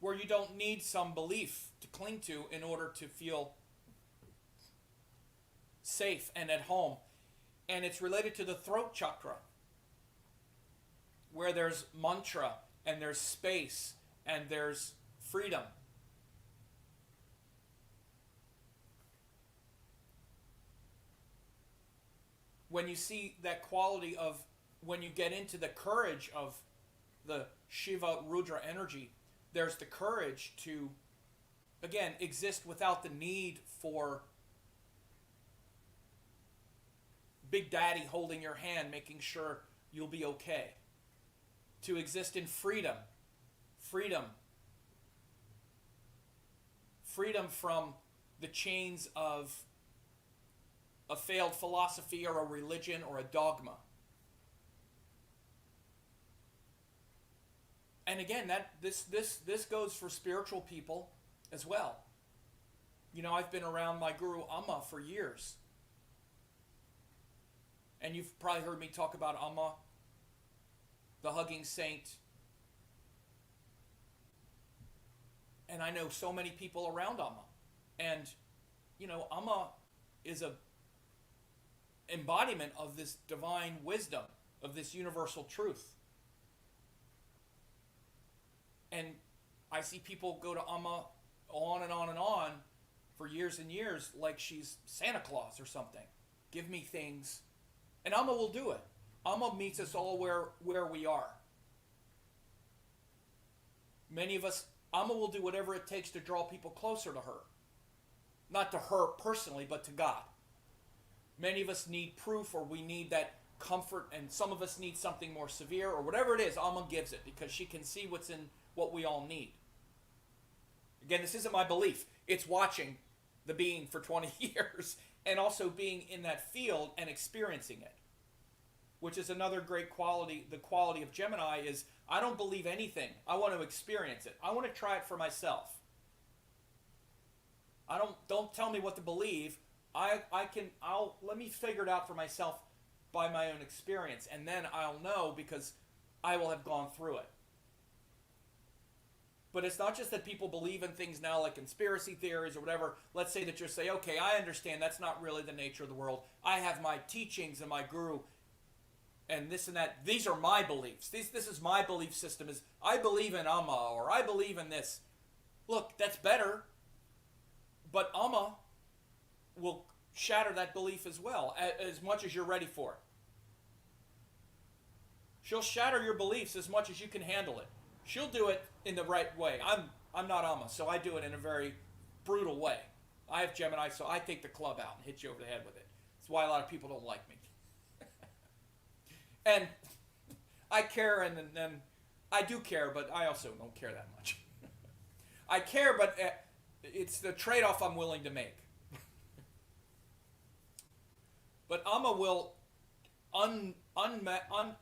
Where you don't need some belief to cling to in order to feel safe and at home. And it's related to the throat chakra, where there's mantra and there's space and there's freedom. when you see that quality of, when you get into the courage of the Shiva Rudra energy, there's the courage to, again, exist without the need for Big Daddy holding your hand, making sure you'll be okay. To exist in freedom. Freedom. Freedom from the chains of a failed philosophy or a religion or a dogma. And again, this goes for spiritual people as well. You know, I've been around my guru Amma for years. And you've probably heard me talk about Amma, the hugging saint. And I know so many people around Amma. And, you know, Amma is a embodiment of this divine wisdom, of this universal truth. And I see people go to Amma on and on and on for years and years like she's Santa Claus or something. Give me things. And Amma will do it. Amma meets us all where we are. Many of us, Amma will do whatever it takes to draw people closer to her. Not to her personally, but to God. Many of us need proof, or we need that comfort, and some of us need something more severe, or whatever it is, Amma gives it, because she can see what's in what we all need. Again, this isn't my belief. It's watching the being for 20 years and also being in that field and experiencing it, which is another great quality. The quality of Gemini is, I don't believe anything. I want to experience it. I want to try it for myself. Don't tell me what to believe. Let me figure it out for myself by my own experience, and then I'll know, because I will have gone through it. But it's not just that people believe in things now like conspiracy theories or whatever. Let's say that you say, okay, I understand that's not really the nature of the world. I have my teachings and my guru and this and that. These are my beliefs. This is my belief system. Is I believe in Amma, or I believe in this. Look, that's better. But Amma will shatter that belief as well, as much as you're ready for it. She'll shatter your beliefs as much as you can handle it. She'll do it in the right way. I'm not Amma, so I do it in a very brutal way. I have Gemini, so I take the club out and hit you over the head with it. That's why a lot of people don't like me. And I care, and I do care, but I also don't care that much. I care, but it's the trade-off I'm willing to make. But Amma will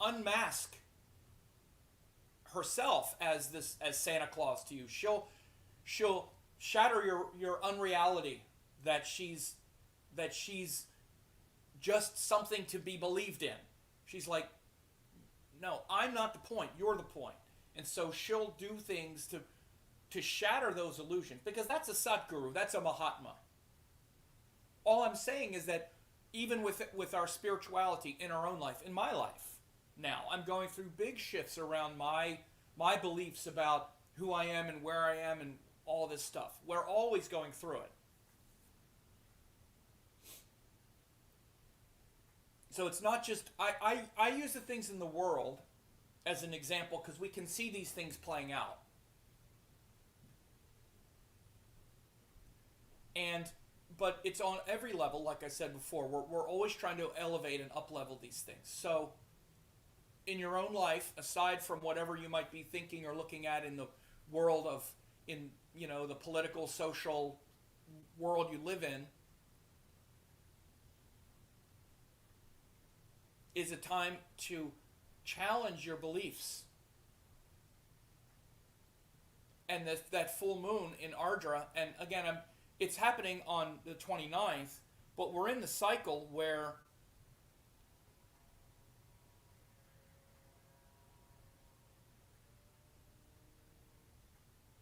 unmask herself as Santa Claus to you. She'll shatter your unreality that she's just something to be believed in. She's like, no, I'm not the point. You're the point. And so she'll do things to shatter those illusions, because that's a Satguru, that's a Mahatma. All I'm saying is that even with our spirituality in our own life, in my life now, I'm going through big shifts around my beliefs about who I am and where I am and all this stuff. We're always going through it. So it's not just, I use the things in the world as an example because we can see these things playing out. But it's on every level, like I said before. We're always trying to elevate and up-level these things. So in your own life, aside from whatever you might be thinking or looking at in the world the political, social world you live in, is a time to challenge your beliefs. And that full moon in Ardra, and again, it's happening on the 29th, but we're in the cycle where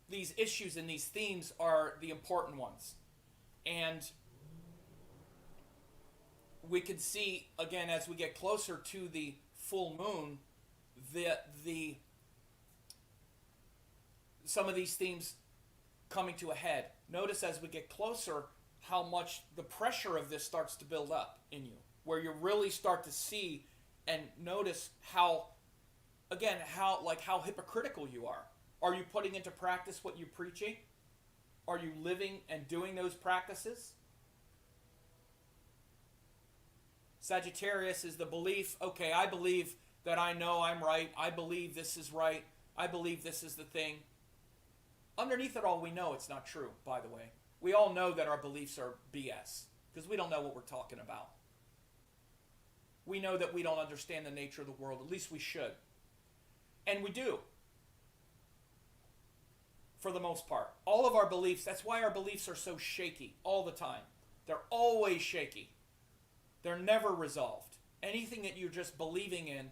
these issues and these themes are the important ones. And we can see, again, as we get closer to the full moon, some of these themes coming to a head. Notice as we get closer how much the pressure of this starts to build up in you. where you really start to see and notice how, again, how hypocritical you are. Are you putting into practice what you're preaching? Are you living and doing those practices? Sagittarius is the belief, okay, I believe that I know I'm right. I believe this is right. I believe this is the thing. Underneath it all, we know it's not true, by the way. We all know that our beliefs are BS because we don't know what we're talking about. We know that we don't understand the nature of the world. At least we should. And we do. For the most part. All of our beliefs, that's why our beliefs are so shaky all the time. They're always shaky. They're never resolved. Anything that you're just believing in,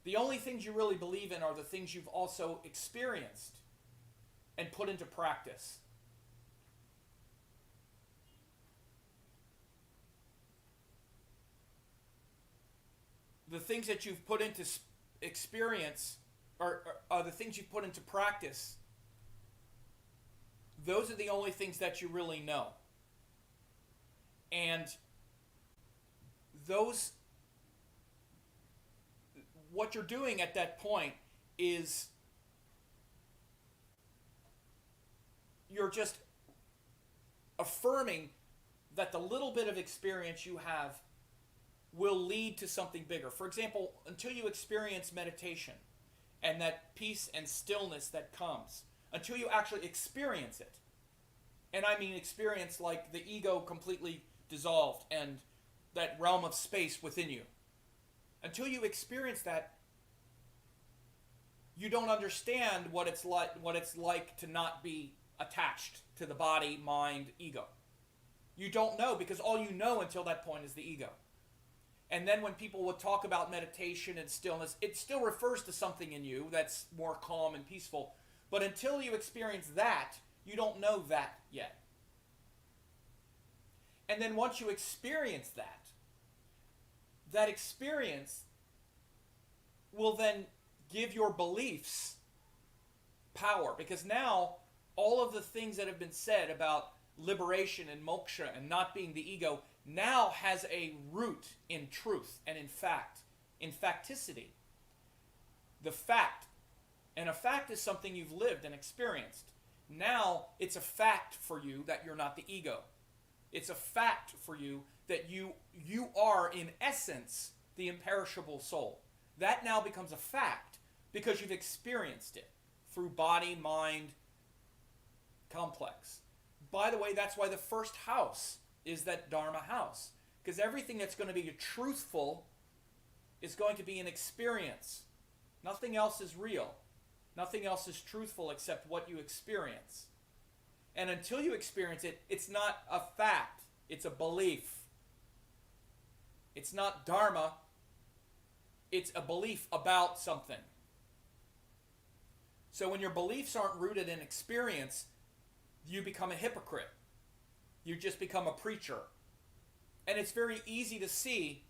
the only things you really believe in are the things you've also experienced and put into practice. The things that you've put into experience are the things you put into practice. Those are the only things that you really know. And what you're doing at that point is you're just affirming that the little bit of experience you have will lead to something bigger. For example, until you experience meditation and that peace and stillness that comes, until you actually experience it, and I mean experience like the ego completely dissolved and that realm of space within you, until you experience that, you don't understand what it's like to not be attached to the body, mind, ego. You don't know, because all you know until that point is the ego. And then when people will talk about meditation and stillness, it still refers to something in you that's more calm and peaceful. But until you experience that, you don't know that yet. And then once you experience that, that experience will then give your beliefs power. Because now, all of the things that have been said about liberation and moksha and not being the ego now has a root in truth and in fact, in facticity. The fact. And a fact is something you've lived and experienced. Now, it's a fact for you that you're not the ego. It's a fact for you that you are, in essence, the imperishable soul. That now becomes a fact because you've experienced it through body, mind, complex. By the way, that's why the first house is that Dharma house. Because everything that's going to be truthful is going to be an experience. Nothing else is real. Nothing else is truthful except what you experience. And until you experience it, it's not a fact. It's a belief. It's not Dharma. It's a belief about something. So when your beliefs aren't rooted in experience, you become a hypocrite. You just become a preacher. And it's very easy to see,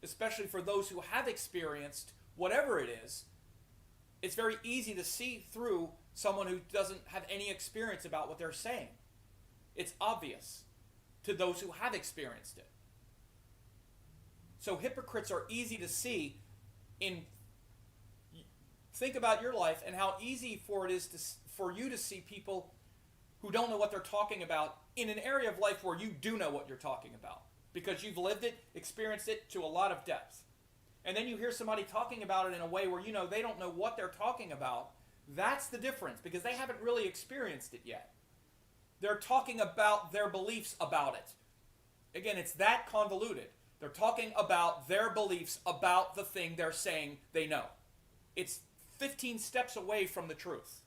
especially for those who have experienced whatever it is, it's very easy to see through someone who doesn't have any experience about what they're saying. It's obvious to those who have experienced it. So hypocrites are easy to see in... Think about your life and how easy for you to see people who don't know what they're talking about in an area of life where you do know what you're talking about. Because you've lived it, experienced it to a lot of depth. And then you hear somebody talking about it in a way where you know they don't know what they're talking about. That's the difference, because they haven't really experienced it yet. They're talking about their beliefs about it. Again, it's that convoluted. They're talking about their beliefs about the thing they're saying they know. It's 15 steps away from the truth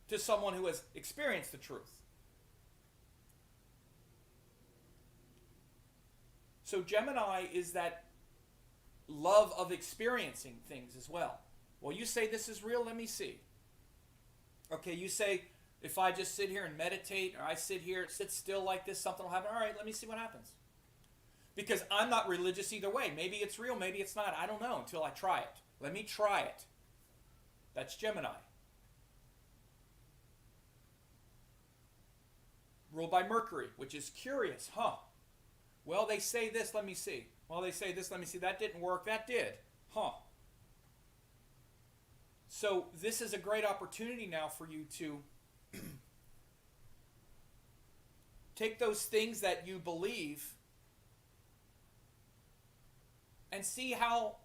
to someone who has experienced the truth. So Gemini is that love of experiencing things as well. Well, you say this is real, let me see. Okay, you say, if I just sit here and meditate, or I sit still like this, something will happen. All right, let me see what happens. Because I'm not religious either way. Maybe it's real, maybe it's not. I don't know until I try it. Let me try it. That's Gemini. Ruled by Mercury, which is curious, huh? Well, they say this, let me see. Well, they say this, let me see. That didn't work. That did. Huh. So this is a great opportunity now for you to take those things that you believe and see how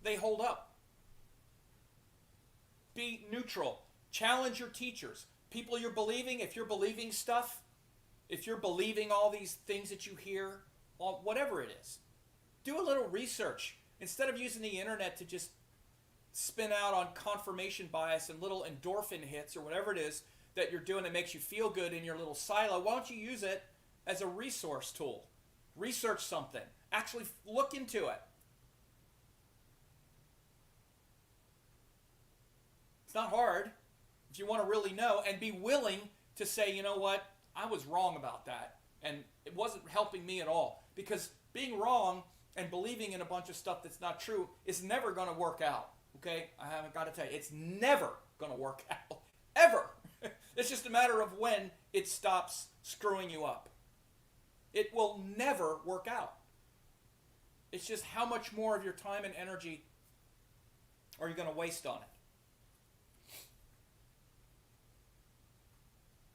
they hold up. Be neutral. Challenge your teachers. People you're believing, if you're believing stuff, if you're believing all these things that you hear, whatever it is, do a little research. Instead of using the internet to just spin out on confirmation bias and little endorphin hits or whatever it is that you're doing that makes you feel good in your little silo, why don't you use it as a resource tool? Research something. Actually look into it. It's not hard if you want to really know and be willing to say, you know what, I was wrong about that and it wasn't helping me at all. Because being wrong and believing in a bunch of stuff that's not true is never going to work out. Okay? I haven't got to tell you. It's never going to work out. Ever. It's just a matter of when it stops screwing you up. It will never work out. It's just how much more of your time and energy are you going to waste on it?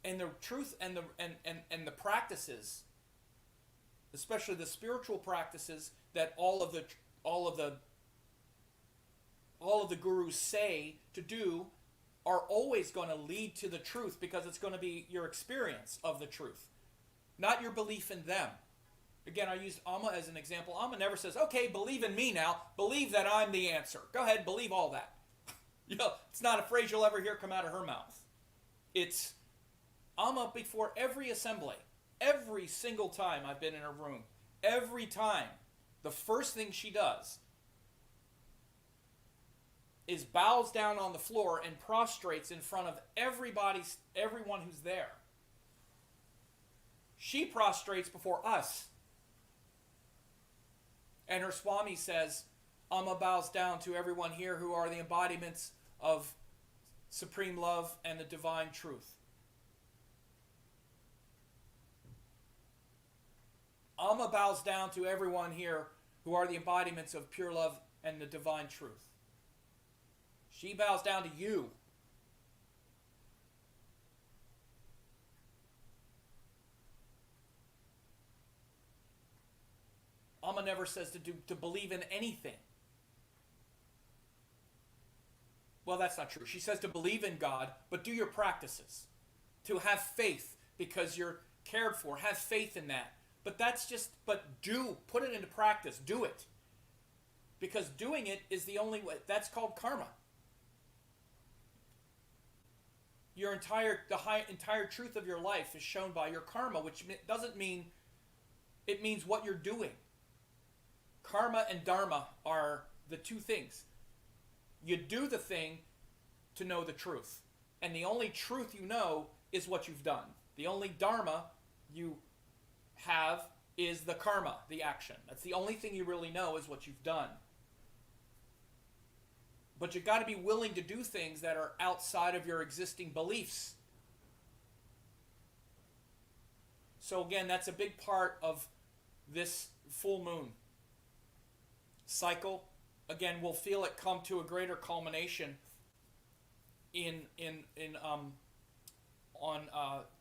And the truth and the practices, especially the spiritual practices that all of the gurus say to do, are always going to lead to the truth, because it's going to be your experience of the truth, not your belief in them. Again, I used Amma as an example. Amma never says, okay, believe in me now. Believe that I'm the answer. Go ahead, believe all that. It's not a phrase you'll ever hear come out of her mouth. It's Amma before every assembly, every single time I've been in her room, every time, the first thing she does is bows down on the floor and prostrates in front of everyone who's there. She prostrates before us. And her Swami says, Amma bows down to everyone here who are the embodiments of supreme love and the divine truth. Amma bows down to everyone here who are the embodiments of pure love and the divine truth. She bows down to you. Amma never says to believe in anything. Well, that's not true. She says to believe in God, but do your practices. To have faith because you're cared for. Have faith in that. But put it into practice. Do it. Because doing it is the only way. That's called karma. The entire truth of your life is shown by your karma, which doesn't mean, it means what you're doing. Karma and dharma are the two things. You do the thing to know the truth. And the only truth you know is what you've done. The only dharma you have is the karma, the action. That's the only thing you really know is what you've done. But you've got to be willing to do things that are outside of your existing beliefs. So again, that's a big part of this full moon cycle. Again, we'll feel it come to a greater culmination on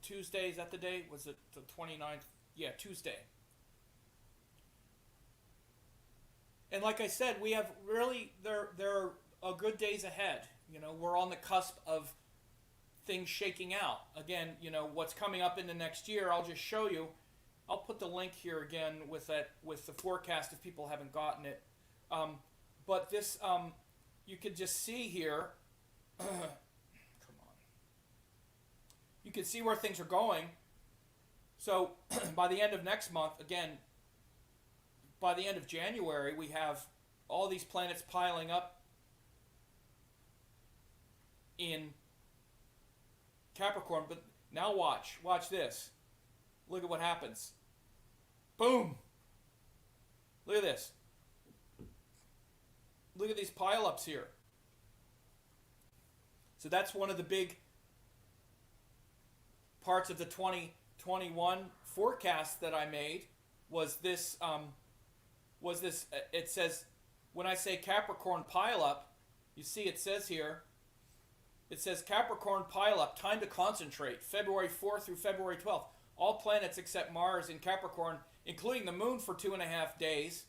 Tuesday. Is that the day? Was it the 29th? Yeah, Tuesday. And like I said, we have really, there are good days ahead. We're on the cusp of things shaking out. Again, what's coming up in the next year, I'll just show you. I'll put the link here again with the forecast if people haven't gotten it. But this, you could just see here, come on. You can see where things are going. So by the end of next month, again, by the end of January, we have all these planets piling up in Capricorn. But now watch this. Look at what happens. Boom. Look at this. Look at these pile-ups here. So that's one of the big parts of the 2021 forecast that I made. was this, it says, when I say Capricorn pileup, you see it says here, it says Capricorn pileup, time to concentrate, February 4th through February 12th. All planets except Mars in Capricorn, including the moon for 2.5 days.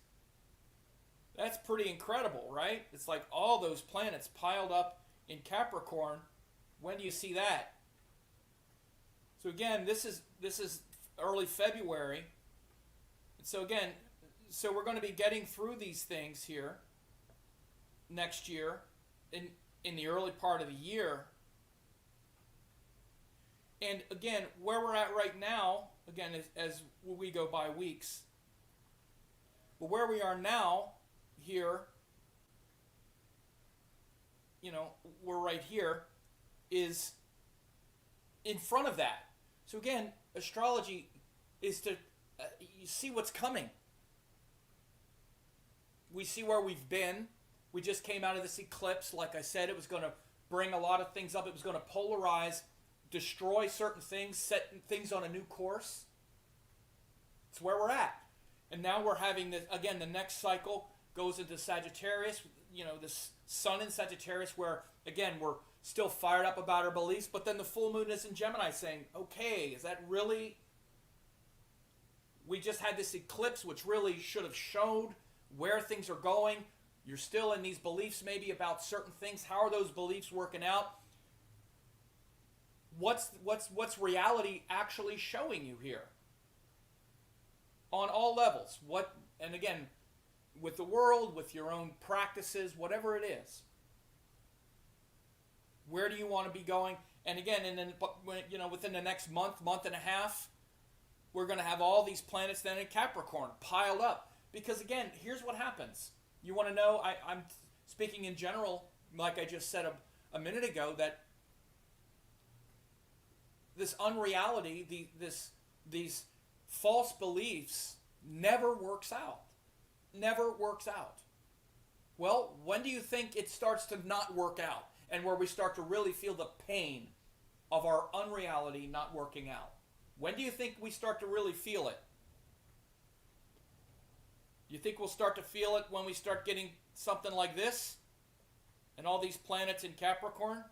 That's pretty incredible, right? It's like all those planets piled up in Capricorn. When do you see that? So again, this is early February. So again, so we're going to be getting through these things here next year in the early part of the year. And again, where we're at right now, again, as we go by weeks, but where we are now here, you know, we're right here, is in front of that. So again, astrology is to you see what's coming. We see where we've been. We just came out of this eclipse. Like I said, it was going to bring a lot of things up. It was going to polarize, destroy certain things, set things on a new course. It's where we're at. And now we're having this, again, the next cycle goes into Sagittarius, you know, this sun in Sagittarius where, again, we're still fired up about our beliefs, but then the full moon is in Gemini saying, okay, is that really... We just had this eclipse which really should have showed where things are going. You're still in these beliefs maybe about certain things. How are those beliefs working out? What's reality actually showing you here? On all levels. What, and again, with the world, with your own practices, whatever it is. Where do you want to be going? And again, you know, within the next month and a half, we're going to have all these planets then in Capricorn piled up. Because again, here's what happens. You want to know, I'm speaking in general, like I just said a minute ago, that this unreality, these false beliefs never works out. Never works out. Well, when do you think it starts to not work out? And where we start to really feel the pain of our unreality not working out? When do you think we start to really feel it? You think we'll start to feel it when we start getting something like this? And all these planets in Capricorn?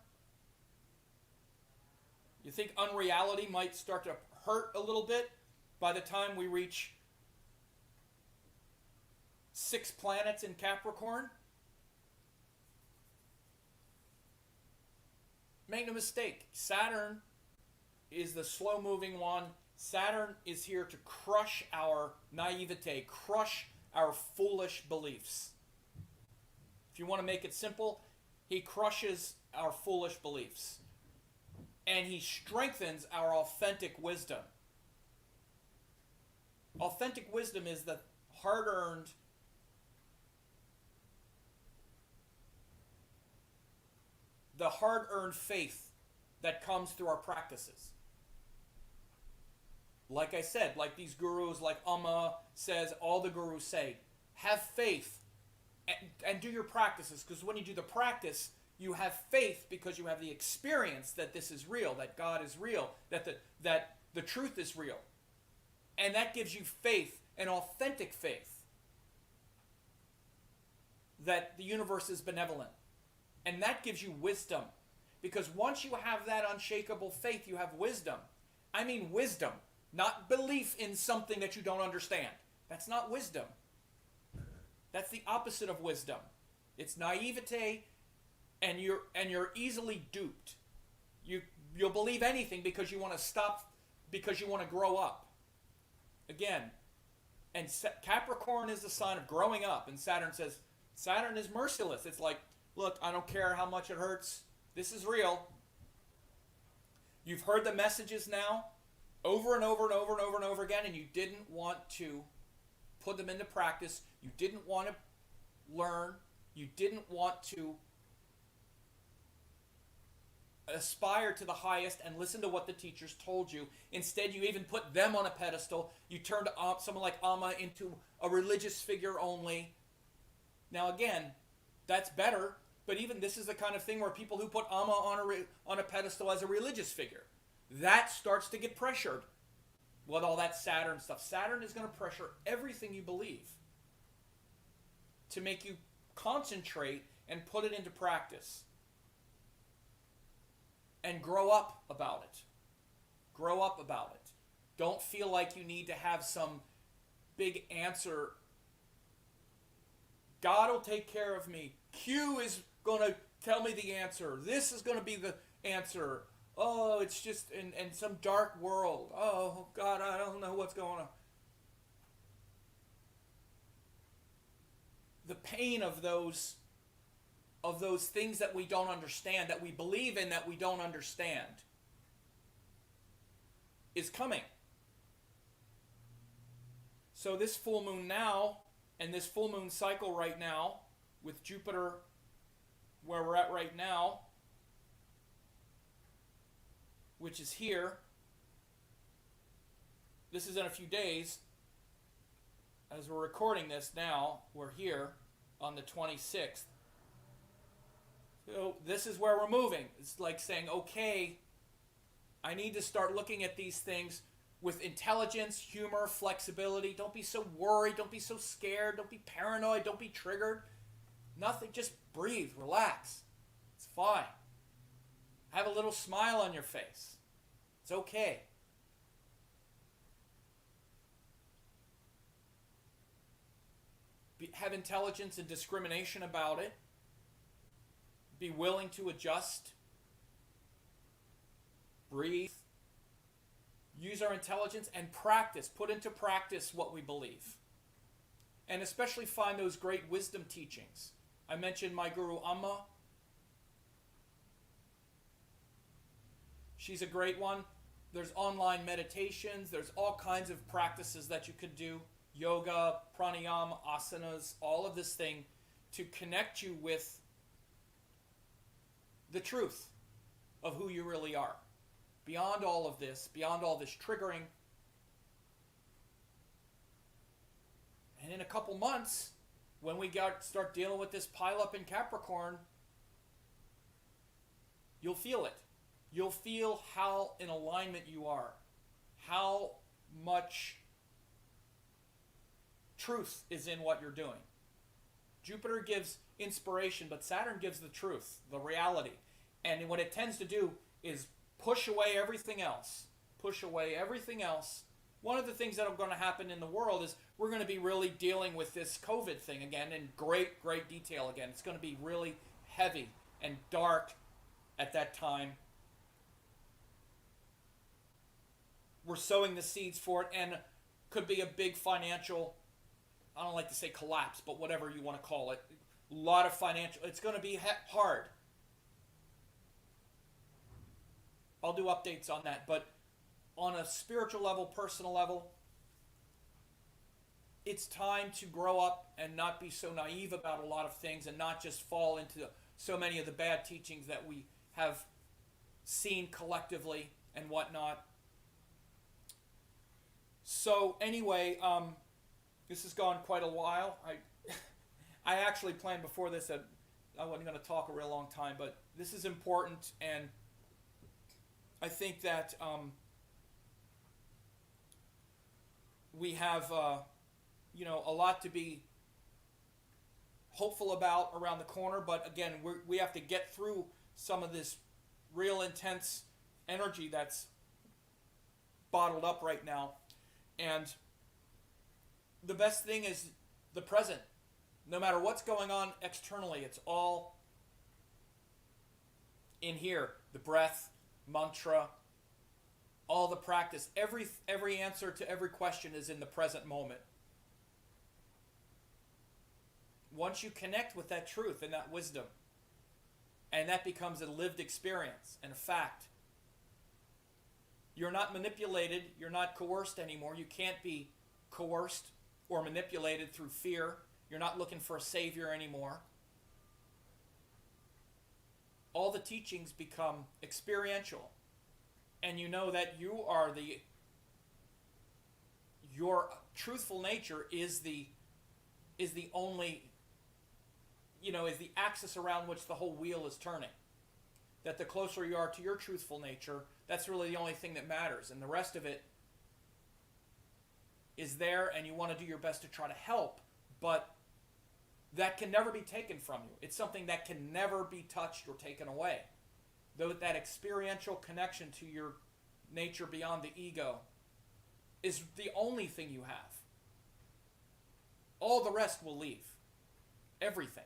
You think unreality might start to hurt a little bit by the time we reach 6 planets in Capricorn? Make no mistake, Saturn is the slow-moving one. Saturn is here to crush our naivete, crush our foolish beliefs. If you want to make it simple, he crushes our foolish beliefs. And he strengthens our authentic wisdom. Authentic wisdom is the hard-earned, faith that comes through our practices. Like I said, like these gurus, like Amma says, all the gurus say, have faith and do your practices. Because when you do the practice, you have faith because you have the experience that this is real, that God is real, that the truth is real. And that gives you faith, an authentic faith, that the universe is benevolent. And that gives you wisdom. Because once you have that unshakable faith, you have wisdom. I mean wisdom, not belief in something that you don't understand. That's not wisdom. That's the opposite of wisdom. It's naivete, and you're easily duped. You'll believe anything because you want to stop, because you want to grow up. Again, and Capricorn is the sign of growing up, and Saturn says, Saturn is merciless. It's like, look, I don't care how much it hurts. This is real. You've heard the messages now over and over and over and over and over again, and you didn't want to put them into practice. You didn't want to learn. You didn't want to aspire to the highest and listen to what the teachers told you. Instead, you even put them on a pedestal. You turned someone like Amma into a religious figure only. Now again, that's better, but even this is the kind of thing where people who put Amma on a pedestal as a religious figure, that starts to get pressured. with all that Saturn stuff. Saturn is going to pressure everything you believe to make you concentrate and put it into practice. And grow up about it. Grow up about it. Don't feel like you need to have some big answer. God will take care of me. Q is going to tell me the answer. This is going to be the answer. Oh, it's just in some dark world. Oh, God, I don't know what's going on. The pain of those things that we don't understand, that we believe in that we don't understand, is coming. So this full moon now, and this full moon cycle right now, with Jupiter where we're at right now, which is here, this is in a few days. As we're recording this now, we're here on the 26th. So this is where we're moving. It's like saying, okay, I need to start looking at these things with intelligence, humor, flexibility. Don't be so worried. Don't be so scared. Don't be paranoid. Don't be triggered. Nothing. Just breathe. Relax. It's fine. Have a little smile on your face. It's okay. Have intelligence and discrimination about it. Be willing to adjust. Breathe. Use our intelligence and practice. Put into practice what we believe. And especially find those great wisdom teachings. I mentioned my guru Amma. She's a great one. There's online meditations. There's all kinds of practices that you could do. Yoga, pranayama, asanas, all of this thing to connect you with the truth of who you really are. Beyond all of this, beyond all this triggering. And in a couple months, when we start dealing with this pileup in Capricorn, you'll feel it. You'll feel how in alignment you are. How much truth is in what you're doing. Jupiter gives inspiration, but Saturn gives the truth, the reality. And what it tends to do is push away everything else. Push away everything else. One of the things that are going to happen in the world is we're going to be really dealing with this COVID thing again in great, great detail again. It's going to be really heavy and dark at that time. We're sowing the seeds for it, and could be a big financial, I don't like to say collapse, but whatever you want to call it. A lot of financial, it's going to be hard. I'll do updates on that, but on a spiritual level, personal level, it's time to grow up and not be so naive about a lot of things and not just fall into so many of the bad teachings that we have seen collectively and whatnot. So anyway, this has gone quite a while. I actually planned before this that I wasn't going to talk a real long time, but this is important, and I think that we have a lot to be hopeful about around the corner. But again, we have to get through some of this real intense energy that's bottled up right now. And the best thing is the present. No matter what's going on externally, it's all in here. The breath, mantra, all the practice. Every answer to every question is in the present moment. Once you connect with that truth and that wisdom, and that becomes a lived experience and a fact, you're not manipulated, you're not coerced anymore. You can't be coerced or manipulated through fear. You're not looking for a savior anymore. All the teachings become experiential. And you know that your truthful nature is the only, is the axis around which the whole wheel is turning. That the closer you are to your truthful nature, that's really the only thing that matters. And the rest of it is there, and you want to do your best to try to help, but that can never be taken from you. It's something that can never be touched or taken away. Though that experiential connection to your nature beyond the ego is the only thing you have. All the rest will leave. Everything.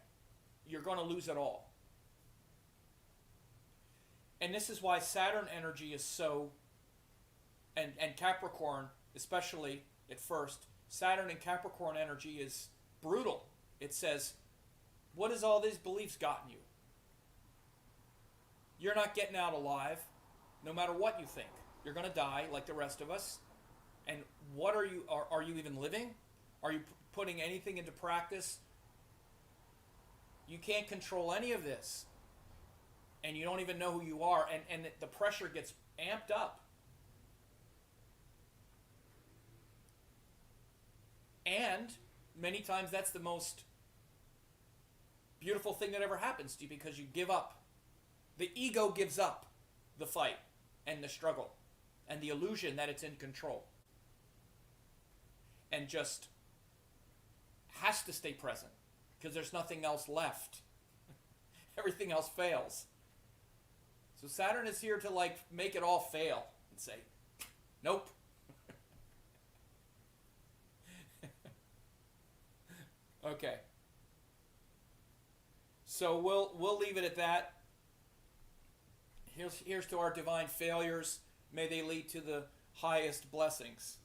You're going to lose it all. And this is why Saturn energy is so, and Capricorn, especially at first, Saturn and Capricorn energy is brutal. It says, what has all these beliefs gotten you? You're not getting out alive, no matter what you think. You're going to die like the rest of us. And what are you even living? Are you putting anything into practice? You can't control any of this. And you don't even know who you are. And the pressure gets amped up. And many times that's the most beautiful thing that ever happens to you, because you give up. The ego gives up the fight and the struggle and the illusion that it's in control, and just has to stay present because there's nothing else left. Everything else fails. So Saturn is here to like make it all fail and say, nope. Okay. So we'll leave it at that. Here's to our divine failures. May they lead to the highest blessings.